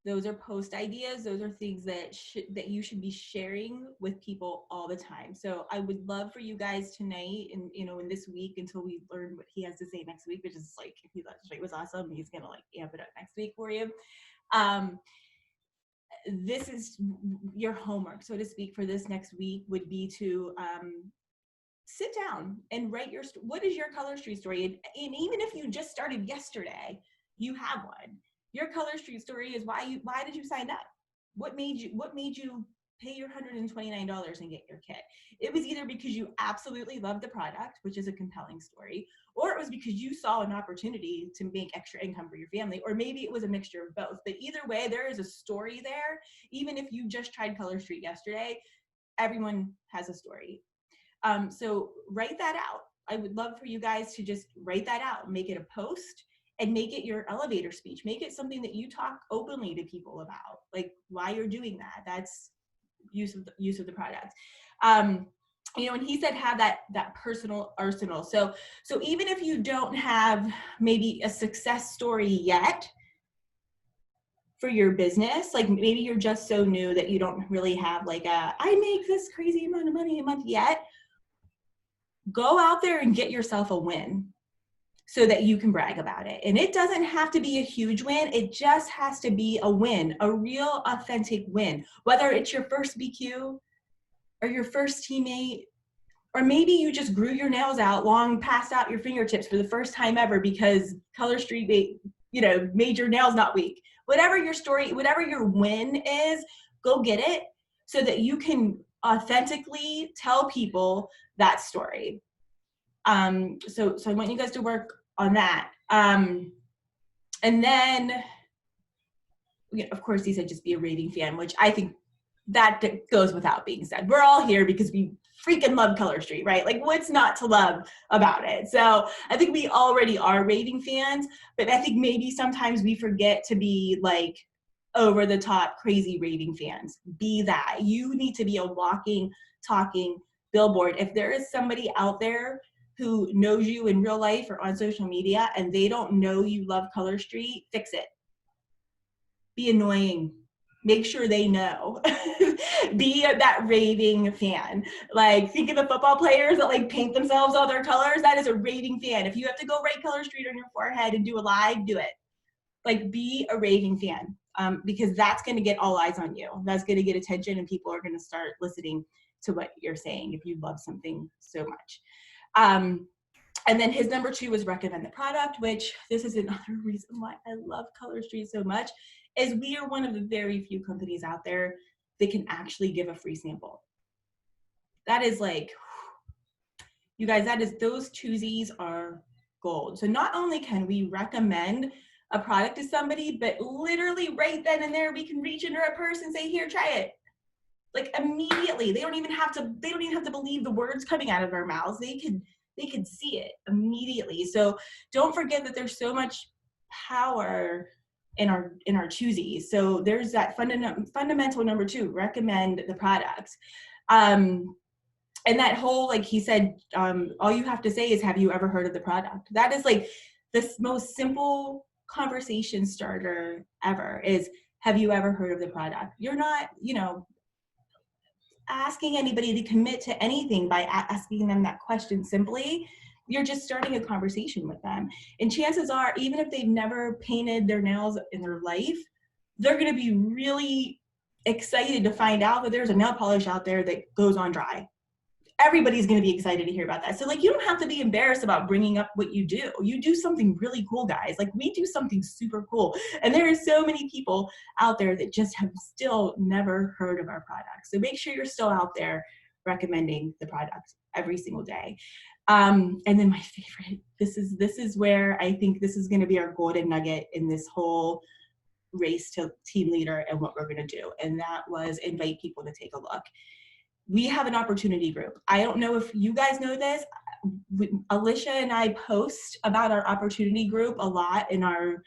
[SPEAKER 1] Those are post ideas. Those are things that you should be sharing with people all the time. So I would love for you guys tonight and, in this week until we learn what he has to say next week, which is like, if he thought it was awesome, he's going to amp it up next week for you. This is your homework, so to speak, for this next week would be to sit down and write what is your Color Street story? And even if you just started yesterday, you have one. Your Color Street story is why did you sign up? What made you pay your $129 and get your kit? It was either because you absolutely loved the product, which is a compelling story, or it was because you saw an opportunity to make extra income for your family, or maybe it was a mixture of both. But either way, there is a story there. Even if you just tried Color Street yesterday, everyone has a story. So write that out. I would love for you guys to just write that out, make it a post, and make it your elevator speech. Make it something that you talk openly to people about, like why you're doing that. That's use of the product. And he said have that personal arsenal. So even if you don't have maybe a success story yet for your business, like maybe you're just so new that you don't really have I make this crazy amount of money a month yet, go out there and get yourself a win, so that you can brag about it. And it doesn't have to be a huge win. It just has to be a win, a real authentic win. Whether it's your first BQ or your first teammate, or maybe you just grew your nails out long past out your fingertips for the first time ever because Color Street made your nails not weak. Whatever your story, whatever your win is, go get it so that you can authentically tell people that story. So I want you guys to work on that. And then, of course, he said just be a raving fan, which I think that goes without being said. We're all here because we freaking love Color Street, right? Like, what's not to love about it? So I think we already are raving fans, but I think maybe sometimes we forget to be over the top crazy raving fans. Be that. You need to be a walking, talking billboard. If there is somebody out there who knows you in real life or on social media and they don't know you love Color Street, fix it. Be annoying. Make sure they know. Be that raving fan. Think of the football players that paint themselves all their colors. That is a raving fan. If you have to go write Color Street on your forehead and do a live, do it. Be a raving fan, because that's going to get all eyes on you. That's going to get attention, and people are going to start listening to what you're saying if you love something so much. And then his number 2 was recommend the product, which this is another reason why I love Color Street so much, is we are one of the very few companies out there that can actually give a free sample. That is you guys, those twosies are gold. So not only can we recommend a product to somebody, but literally right then and there, we can reach into our purse and say, here, try it. Like immediately. They don't even have to believe the words coming out of our mouths. They could see it immediately. So don't forget that there's so much power in our choosies. So there's that fundamental number 2, recommend the products. And that whole, like he said, all you have to say is, have you ever heard of the product? That is like the most simple conversation starter ever, is, have you ever heard of the product? You're not, asking anybody to commit to anything by asking them that question simply. You're just starting a conversation with them. And chances are, even if they've never painted their nails in their life, they're going to be really excited to find out that there's a nail polish out there that goes on dry. Everybody's going to be excited to hear about that. So like, you don't have to be embarrassed about bringing up what you do. You do something really cool, guys. Like, we do something super cool. And there are so many people out there that just have still never heard of our products. So make sure you're still out there recommending the product every single day. And then my favorite, this is where I think this is going to be our golden nugget in this whole race to team leader and what we're going to do. And that was invite people to take a look. We have an opportunity group. I don't know if you guys know this. Alicia and I post about our opportunity group a lot in our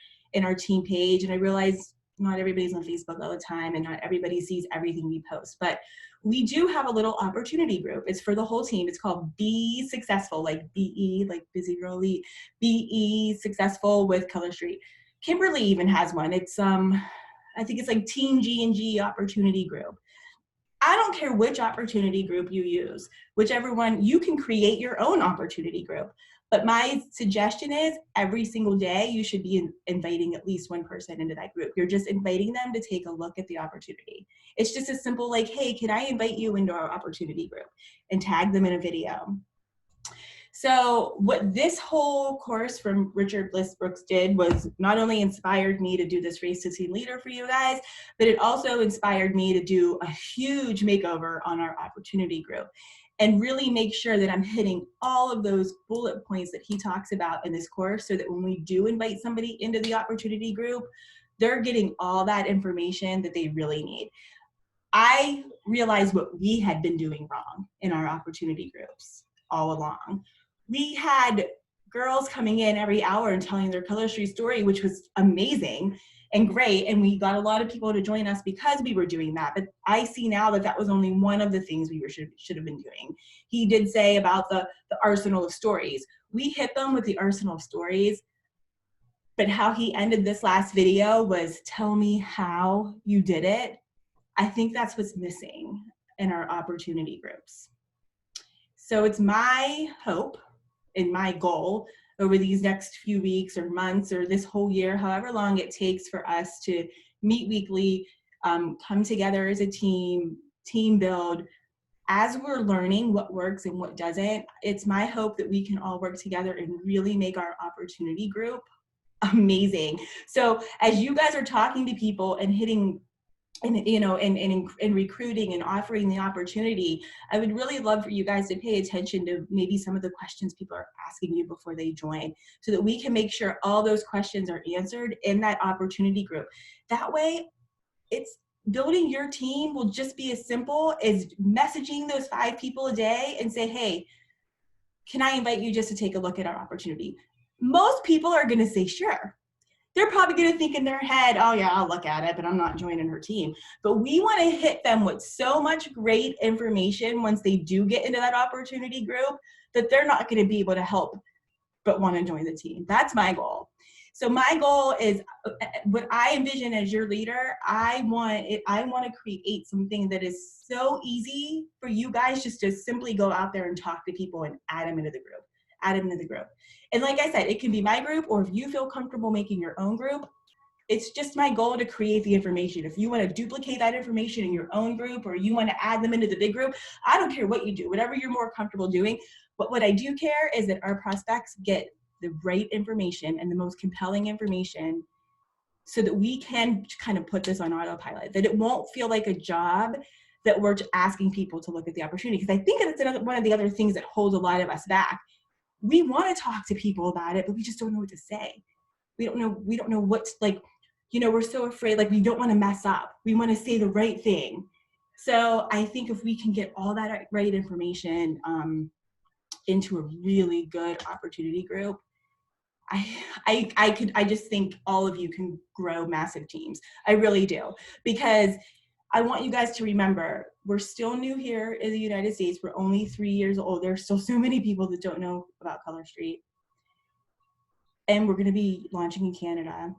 [SPEAKER 1] team page. And I realize not everybody's on Facebook all the time and not everybody sees everything we post, but we do have a little opportunity group. It's for the whole team. It's called Be Successful, like BE, like Busy Girl Elite, BE Successful with Color Street. Kimberly even has one. It's I think it's like Team G&G Opportunity Group. I don't care which opportunity group you use, whichever one, you can create your own opportunity group. But my suggestion is, every single day you should be inviting at least one person into that group. You're just inviting them to take a look at the opportunity. It's just as simple like, hey, can I invite you into our opportunity group, and tag them in a video. So what this whole course from Richard Bliss Brooks did was not only inspired me to do this Race to Team Leader for you guys, but it also inspired me to do a huge makeover on our opportunity group and really make sure that I'm hitting all of those bullet points that he talks about in this course, so that when we do invite somebody into the opportunity group, they're getting all that information that they really need. I realized what we had been doing wrong in our opportunity groups all along. We had girls coming in every hour and telling their Color Street story, which was amazing and great. And we got a lot of people to join us because we were doing that. But I see now that that was only one of the things we should have been doing. He did say about the arsenal of stories. We hit them with the arsenal of stories. But how he ended this last video was, tell me how you did it. I think that's what's missing in our opportunity groups. So it's my hope and my goal over these next few weeks or months or this whole year, however long it takes for us to meet weekly, come together as a team build. As we're learning what works and what doesn't, it's my hope that we can all work together and really make our opportunity group amazing. So as you guys are talking to people and hitting and recruiting and offering the opportunity, I would really love for you guys to pay attention to maybe some of the questions people are asking you before they join, so that we can make sure all those questions are answered in that opportunity group. That way, it's building your team will just be as simple as messaging those 5 people a day and say, hey, can I invite you just to take a look at our opportunity? Most people are going to say, sure. They're probably going to think in their head, oh yeah, I'll look at it, but I'm not joining her team. But we want to hit them with so much great information once they do get into that opportunity group that they're not going to be able to help but want to join the team. That's my goal. So my goal is, what I envision as your leader, I want to create something that is so easy for you guys just to simply go out there and talk to people and add them into the group. And like I said, it can be my group, or if you feel comfortable making your own group, it's just my goal to create the information. If you want to duplicate that information in your own group, or you want to add them into the big group, I don't care what you do, whatever you're more comfortable doing. But what I do care is that our prospects get the right information and the most compelling information, so that we can kind of put this on autopilot, that it won't feel like a job that we're asking people to look at the opportunity. Because I think that's one of the other things that holds a lot of us back. We want to talk to people about it, but we just don't know what to say. We don't know what's like, we're so afraid, like we don't want to mess up. We want to say the right thing. So I think if we can get all that right information into a really good opportunity group, I just think all of you can grow massive teams. I really do, because I want you guys to remember, we're still new here in the United States. We're only 3 years old. There's still so many people that don't know about Color Street. And we're going to be launching in Canada.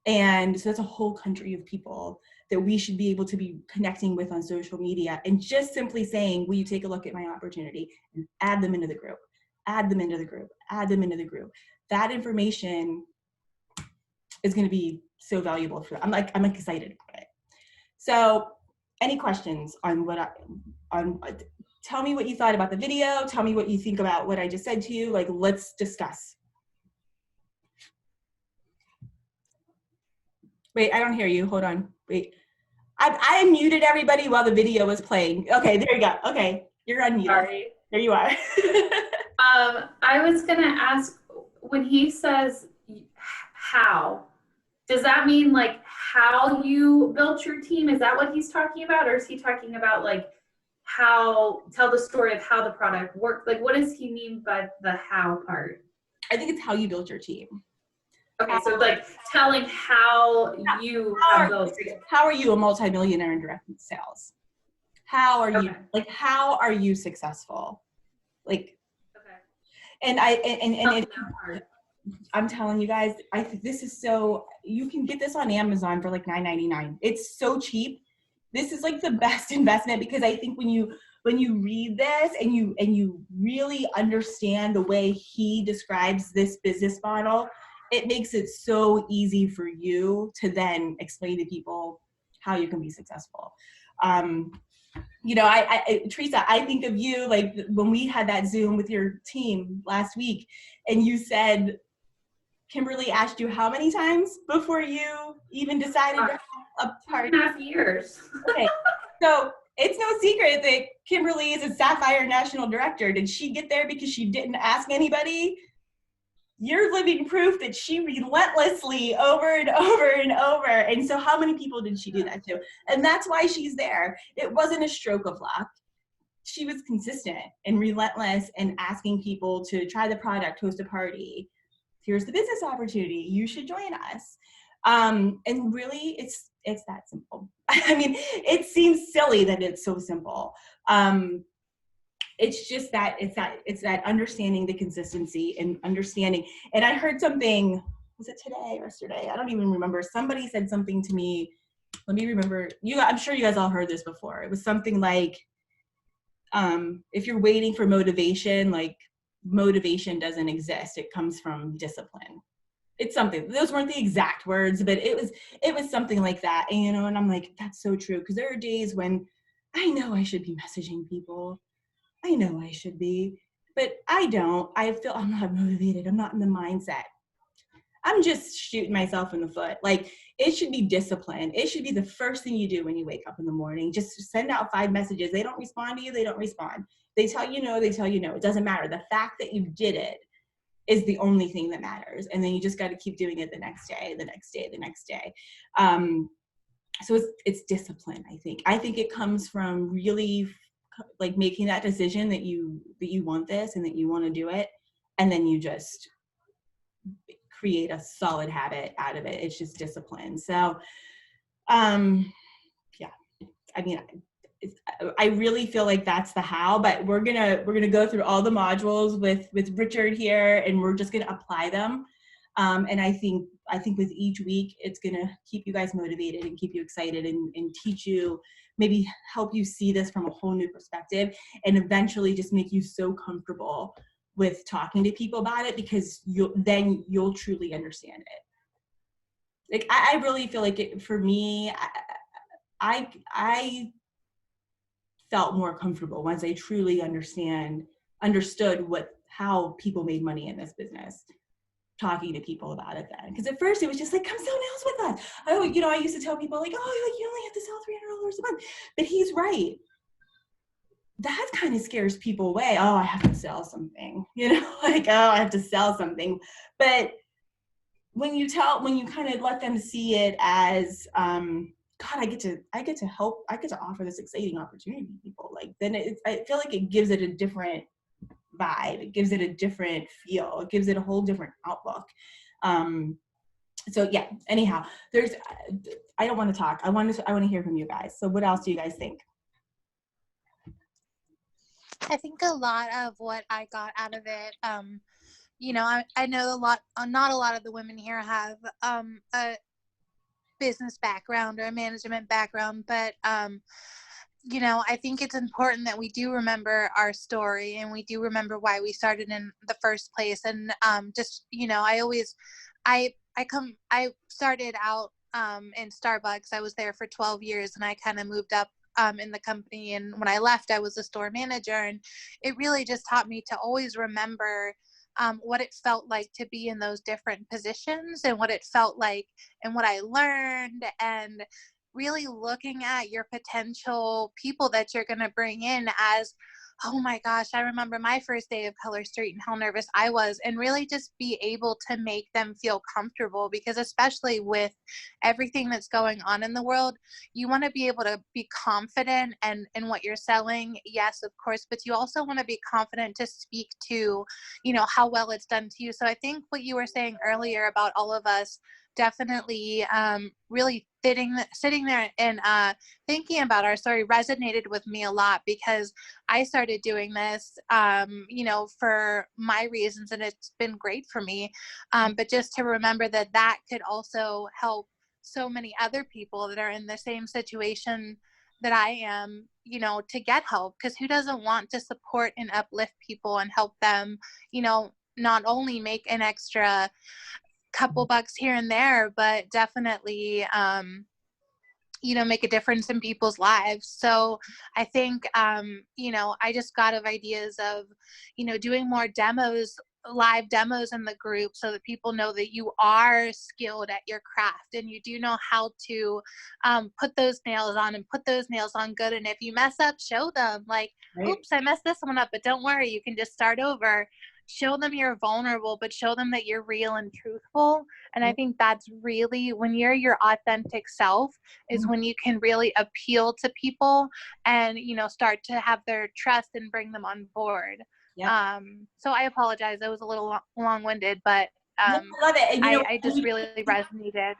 [SPEAKER 1] And so that's a whole country of people that we should be able to be connecting with on social media, and just simply saying, will you take a look at my opportunity, and add them into the group, add them into the group, add them into the group. That information is going to be so valuable for them. I'm excited about it. So any questions on tell me what you thought about the video. Tell me what you think about what I just said to you. Like, let's discuss. Wait, I don't hear you. Hold on. Wait. I muted everybody while the video was playing. Okay, there you go. Okay, you're unmuted.
[SPEAKER 2] Sorry.
[SPEAKER 1] There you are.
[SPEAKER 2] I was going to ask, when he says how, does that mean like how you built your team? Is that what he's talking about? Or is he talking about like tell the story of how the product worked? Like, what does he mean by the how part?
[SPEAKER 1] I think it's how you built your team.
[SPEAKER 2] Okay, so like telling how you have built it.
[SPEAKER 1] How are you a multimillionaire in direct sales? How are you, like, how are you successful? Like,
[SPEAKER 2] Okay.
[SPEAKER 1] and I'm telling you guys, I think this is so, you can get this on Amazon for like $9.99. It's so cheap. This is like the best investment, because I think when you read this and you really understand the way he describes this business model, it makes it so easy for you to then explain to people how you can be successful. Teresa, I think of you, like when we had that Zoom with your team last week, and you said, Kimberly asked you how many times before you even decided to have a party?
[SPEAKER 2] 2.5 years.
[SPEAKER 1] Okay, so it's no secret that Kimberly is a Sapphire National Director. Did she get there because she didn't ask anybody? You're living proof that she relentlessly over and over and over. And so how many people did she do that to? And that's why she's there. It wasn't a stroke of luck. She was consistent and relentless and asking people to try the product, host a party. Here's the business opportunity. You should join us. And really, it's that simple. I mean, it seems silly that it's so simple. It's just that it's that understanding the consistency and understanding. And I heard something, was it today or yesterday? I don't even remember. Somebody said something to me. Let me remember. I'm sure you guys all heard this before. It was something like, if you're waiting for motivation, like motivation doesn't exist. It comes from discipline. It's something, those weren't the exact words, but it was something like that. And, and I'm like, that's so true. Because there are days when I know I should be messaging people. I know I should be, but I don't. I feel I'm not motivated. I'm not in the mindset. I'm just shooting myself in the foot. Like, it should be discipline. It should be the first thing you do when you wake up in the morning. Just send out 5 messages. They don't respond to you. They don't respond. They tell you no. They tell you no. It doesn't matter. The fact that you did it is the only thing that matters. And then you just got to keep doing it the next day, the next day, the next day. So it's discipline, I think. I think it comes from really like making that decision that you want this and that you want to do it, and then you just create a solid habit out of it. It's just discipline. So yeah, I mean, I really feel like that's the how, but we're gonna go through all the modules with Richard here, and we're just gonna apply them. And I think with each week, it's gonna keep you guys motivated and keep you excited and teach you, maybe help you see this from a whole new perspective, and eventually just make you so comfortable with talking to people about it, because you'll truly understand it. Like, I really feel like for me, I felt more comfortable once I truly understood how people made money in this business, talking to people about it then. Because at first it was just like, come sell nails with us. I used to tell people like, oh, you only have to sell $300 a month. But he's right. That kind of scares people away. Oh, I have to sell something, like, oh, I have to sell something. But when you kind of let them see it as, God, I get to help, I get to offer this exciting opportunity to people. Like, then I feel like it gives it a different vibe. It gives it a different feel. It gives it a whole different outlook. So yeah, anyhow, I don't want to talk. I want to hear from you guys. So what else do you guys think?
[SPEAKER 4] I think a lot of what I got out of it, you know, I know not a lot of the women here have a business background or a management background, but you know, I think it's important that we do remember our story and we do remember why we started in the first place. And just, you know, I started out in Starbucks. I was there for 12 years and I kind of moved up in the company. And when I left, I was a store manager, and it really just taught me to always remember what it felt like to be in those different positions and what it felt like and what I learned, and really looking at your potential people that you're going to bring in as, oh my gosh, I remember my first day of Color Street and how nervous I was, and really just be able to make them feel comfortable, because especially with everything that's going on in the world, you want to be able to be confident and in what you're selling, yes, of course, but you also want to be confident to speak to, you know, how well it's done to you. So I think what you were saying earlier about all of us definitely really sitting there and thinking about our story resonated with me a lot, because I started doing this, you know, for my reasons, and it's been great for me. But just to remember that that could also help so many other people that are in the same situation that I am, you know, to get help, because who doesn't want to support and uplift people and help them, you know, not only make an extra couple bucks here and there, but definitely you know, make a difference in people's lives. So I think you know, I just got of ideas of, you know, doing more live demos in the group, so that people know that you are skilled at your craft and you do know how to put those nails on and put those nails on good. And if you mess up, show them, like,
[SPEAKER 1] Right.
[SPEAKER 4] oops, I messed this one up, but don't worry, you can just start over. Show them you're vulnerable, but show them that you're real and truthful. And I think that's really, when you're your authentic self, is when you can really appeal to people and, you know, start to have their trust and bring them on board.
[SPEAKER 1] Yeah.
[SPEAKER 4] So I apologize, I was a little long-winded, but
[SPEAKER 1] No, I love it. And you know,
[SPEAKER 4] I just really resonated.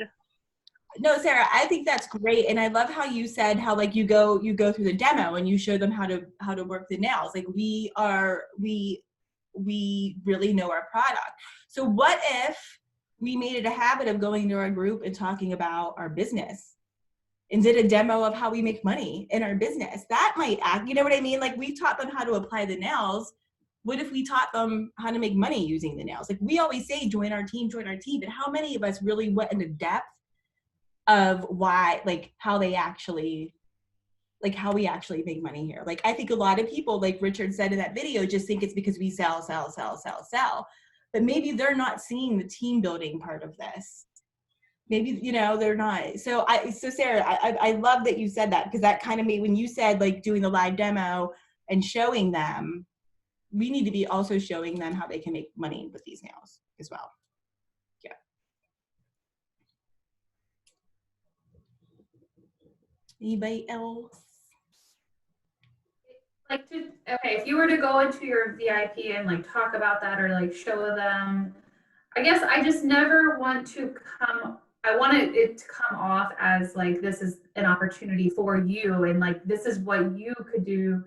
[SPEAKER 1] No, Sarah, I think that's great. And I love how you said how, like, you go through the demo and you show them how to work the nails. Like, we really know our product. So what if we made it a habit of going to our group and talking about our business and did a demo of how we make money in our business? That might act, you know what I mean? Like, we taught them how to apply the nails. What if we taught them how to make money using the nails? Like, we always say, join our team, but how many of us really went into depth of why, like, how we actually make money here? Like, I think a lot of people, like Richard said in that video, just think it's because we sell. But maybe they're not seeing the team building part of this. Maybe, you know, they're not. So Sarah, I love that you said that, because that kind of made, when you said, like, doing the live demo and showing them, we need to be also showing them how they can make money with these nails as well. Yeah. Anybody else?
[SPEAKER 2] Like, okay, if you were to go into your VIP and like talk about that or like show them, I guess I just never want to I want it to come off as like, this is an opportunity for you and like, this is what you could do,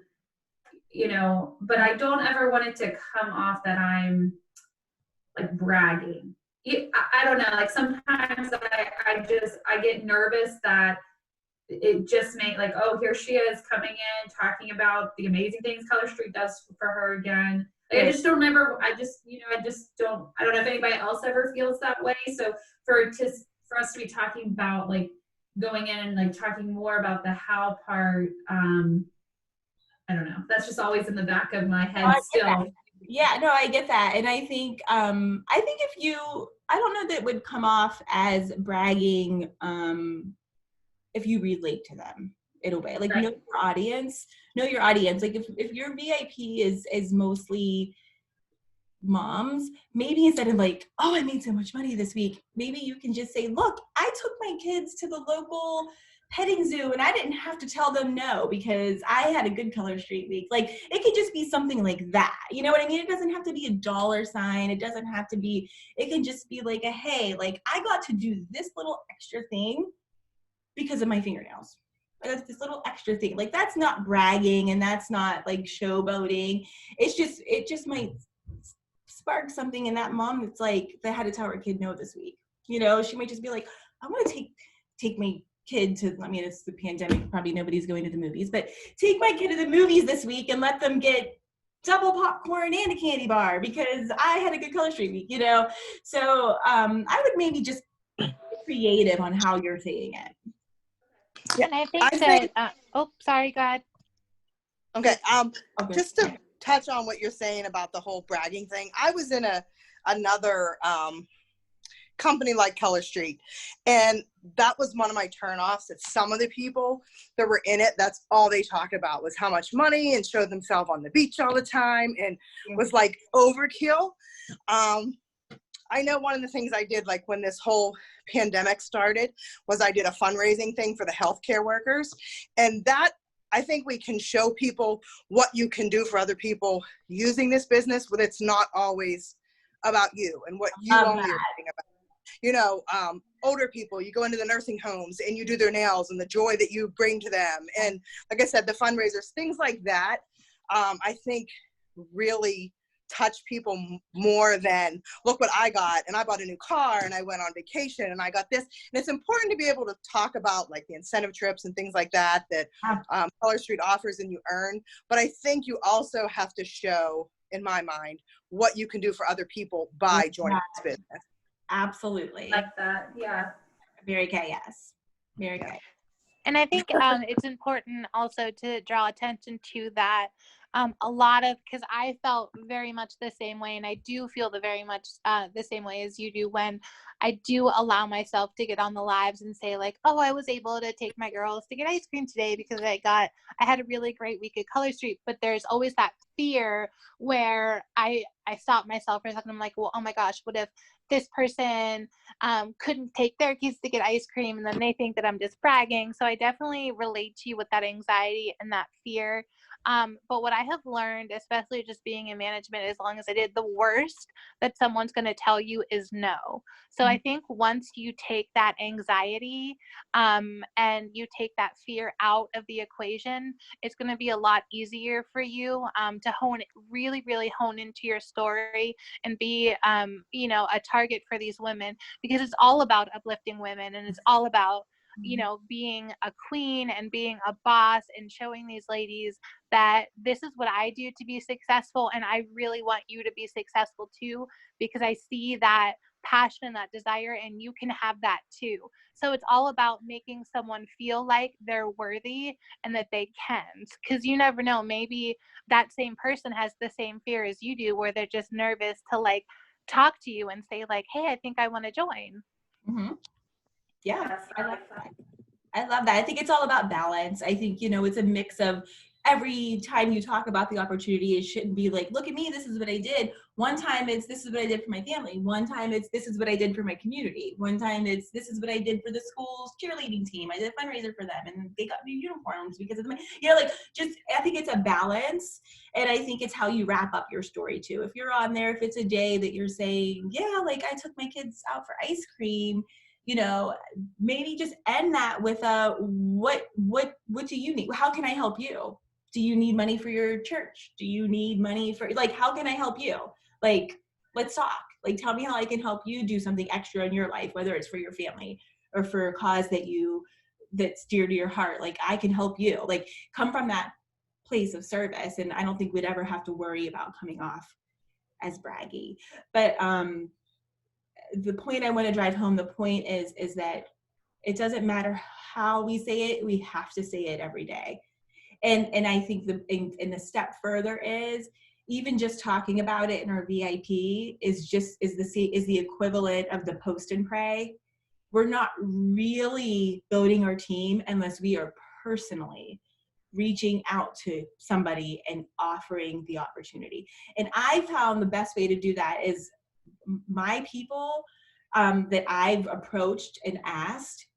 [SPEAKER 2] you know, but I don't ever want it to come off that I'm like bragging. I don't know, like sometimes I get nervous that it just made like, oh, here she is coming in talking about the amazing things Color Street does for her again. Like, I just don't know if anybody else ever feels that way. So for us to be talking about like going in and like talking more about the how part, I don't know. That's just always in the back of my head still.
[SPEAKER 1] Yeah, no, I get that. And I think I don't know that it would come off as bragging if you relate to them in a way. Like, right. Know your audience. Like, if your VIP is mostly moms, maybe instead of like, oh, I made so much money this week, maybe you can just say, look, I took my kids to the local petting zoo and I didn't have to tell them no because I had a good Color Street week. Like, it could just be something like that. You know what I mean? It doesn't have to be a dollar sign. It doesn't have to be, it can just be like a, hey, like I got to do this little extra thing because of my fingernails. That's this little extra thing. Like, that's not bragging and that's not like showboating. It just might spark something in that mom that's like, that had to tell her kid no this week. You know, she might just be like, I want to take my kid to, I mean, it's the pandemic, probably nobody's going to the movies, but take my kid to the movies this week and let them get double popcorn and a candy bar because I had a good Color Street week, you know? So I would maybe just be creative on how you're saying it.
[SPEAKER 5] Yeah,
[SPEAKER 4] And I think
[SPEAKER 5] I
[SPEAKER 4] that,
[SPEAKER 5] think-
[SPEAKER 4] oh, sorry, go ahead.
[SPEAKER 5] Okay.
[SPEAKER 1] Okay.
[SPEAKER 5] Just to touch on what you're saying about the whole bragging thing, I was in another company like Color Street, and that was one of my turnoffs. That some of the people that were in it, that's all they talked about was how much money and showed themselves on the beach all the time, and was like overkill. I know one of the things I did, like when this whole pandemic started, was I did a fundraising thing for the healthcare workers, and that, I think we can show people what you can do for other people using this business, but it's not always about you and what you only are thinking about. You know, older people, you go into the nursing homes and you do their nails and the joy that you bring to them. And like I said, the fundraisers, things like that, I think really touch people more than, look what I got, and I bought a new car and I went on vacation and I got this. And it's important to be able to talk about like the incentive trips and things like that Color Street offers and you earn. But I think you also have to show, in my mind, what you can do for other people by joining this business.
[SPEAKER 1] Absolutely.
[SPEAKER 2] Like that, yeah.
[SPEAKER 1] Mary Kay, yes. Mary Kay.
[SPEAKER 4] And I think it's important also to draw attention to that. A lot of, because I felt very much the same way, and I do feel very much the same way as you do when I do allow myself to get on the lives and say like, oh, I was able to take my girls to get ice cream today because I had a really great week at Color Street. But there's always that fear where I stop myself for a second. I'm like, well, oh my gosh, what if this person couldn't take their kids to get ice cream and then they think that I'm just bragging? So I definitely relate to you with that anxiety and that fear. But what I have learned, especially just being in management as long as I did, the worst that someone's going to tell you is no. So I think once you take that anxiety and you take that fear out of the equation, it's going to be a lot easier for you to really hone into your story and be, a target for these women, because it's all about uplifting women and it's all about, being a queen and being a boss and showing these ladies that this is what I do to be successful. And I really want you to be successful too, because I see that passion and that desire, and you can have that too. So it's all about making someone feel like they're worthy and that they can, because you never know, maybe that same person has the same fear as you do, where they're just nervous to like talk to you and say like, hey, I think I want to join.
[SPEAKER 1] Mm-hmm. Yeah,
[SPEAKER 2] Yes,
[SPEAKER 1] I love that. I love that. I think it's all about balance. I think, it's a mix of, every time you talk about the opportunity, it shouldn't be like, look at me, this is what I did. One time it's, this is what I did for my family. One time it's, this is what I did for my community. One time it's, this is what I did for the school's cheerleading team. I did a fundraiser for them and they got new uniforms because of I think it's a balance. And I think it's how you wrap up your story too. If you're on there, if it's a day that you're saying, yeah, like I took my kids out for ice cream, maybe just end that with what do you need? How can I help you? Do you need money for your church? Do you need money for, like, how can I help you? Like, let's talk. Like, tell me how I can help you do something extra in your life, whether it's for your family or for a cause that's dear to your heart. Like, I can help you. Like, come from that place of service. And I don't think we'd ever have to worry about coming off as braggy. But the point I want to drive home, the point is that it doesn't matter how we say it, we have to say it every day. And I think the step further is even just talking about it in our VIP is the equivalent of the post and pray. We're not really building our team unless we are personally reaching out to somebody and offering the opportunity. And I found the best way to do that is my people that I've approached and asked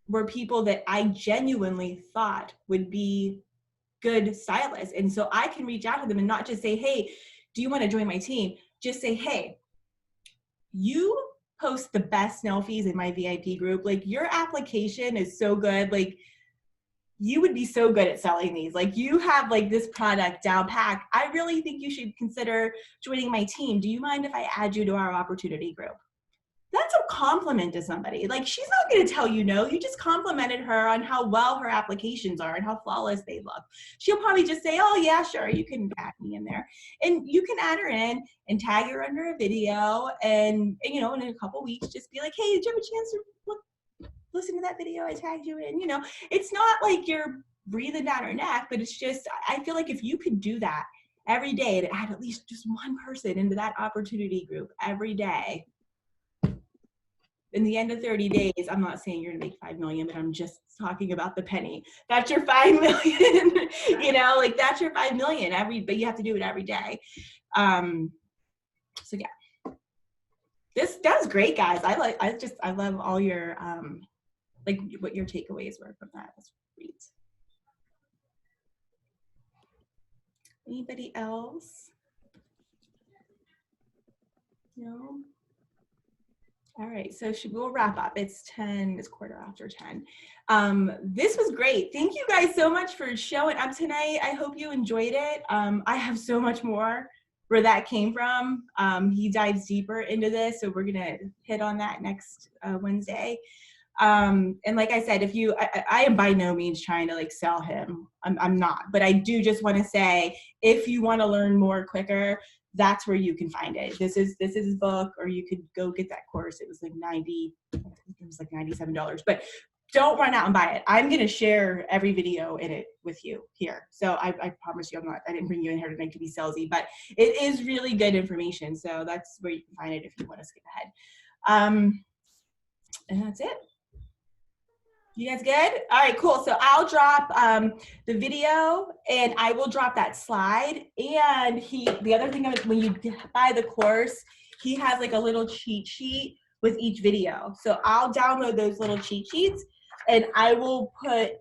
[SPEAKER 1] were people that I genuinely thought would be good stylists. And so I can reach out to them and not just say, hey, do you want to join my team? Just say, hey, you post the best selfies in my VIP group. Like, your application is so good. Like, you would be so good at selling these. Like, you have like this product down pat. I really think you should consider joining my team. Do you mind if I add you to our opportunity group? That's a compliment to somebody. Like, she's not going to tell you no. You just complimented her on how well her applications are and how flawless they look. She'll probably just say, oh yeah, sure, you can add me in there. And you can add her in and tag her under a video, and you know, in a couple weeks, just be like, hey, did you have a chance to listen to that video I tagged you in? You know, it's not like you're breathing down her neck, but it's just, I feel like if you could do that every day to add at least just one person into that opportunity group every day, in the end of 30 days, I'm not saying you're gonna make 5 million, but I'm just talking about the penny. That's your 5 million, you know, like that's your 5 million but you have to do it every day. So yeah, that's great, guys. I love all your, like what your takeaways were from that. That's great. Anybody else? No? All right, so we'll wrap up. It's 10:15. This was great. Thank you guys so much for showing up tonight. I hope you enjoyed it. I have so much more where that came from. He dives deeper into this, so we're gonna hit on that next Wednesday. And like I said, I am by no means trying to like sell him. I'm not, but I do just want to say, if you want to learn more quicker, that's where you can find it. This is his book, or you could go get that course. It was like $97, but don't run out and buy it. I'm going to share every video in it with you here. So I promise you, I didn't bring you in here tonight to be salesy, but it is really good information. So that's where you can find it if you want to skip ahead. And that's it. You guys good? All right, cool. So I'll drop the video, and I will drop that slide. And the other thing is, when you buy the course, he has like a little cheat sheet with each video. So I'll download those little cheat sheets, and I will put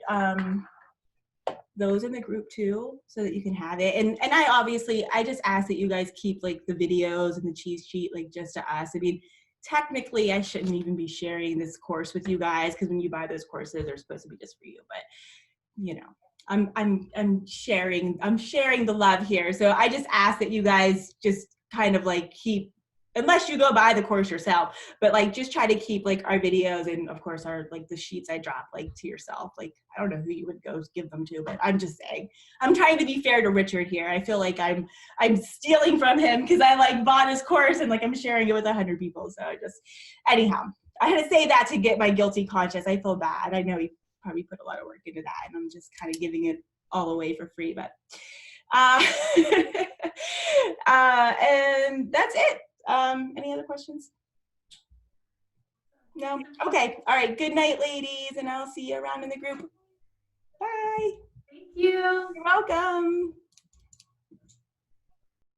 [SPEAKER 1] those in the group too, so that you can have it. And I just ask that you guys keep like the videos and the cheat sheet like just to us. I mean, technically I shouldn't even be sharing this course with you guys, because when you buy those courses, they're supposed to be just for you. But you know, I'm sharing the love here. So I just ask that you guys just kind of like keep, unless you go buy the course yourself, but like just try to keep like our videos and of course our like the sheets I drop like to yourself. Like, I don't know who you would go give them to, but I'm just saying, I'm trying to be fair to Richard here. I feel like I'm stealing from him because I like bought his course and like I'm sharing it with 100 people. So anyhow, I had to say that to get my guilty conscience. I feel bad. I know he probably put a lot of work into that, and I'm just kind of giving it all away for free, but and that's it. Any other questions? No? Okay. All right. Good night, ladies, and I'll see you around in the group. Bye.
[SPEAKER 2] Thank you.
[SPEAKER 1] You're welcome.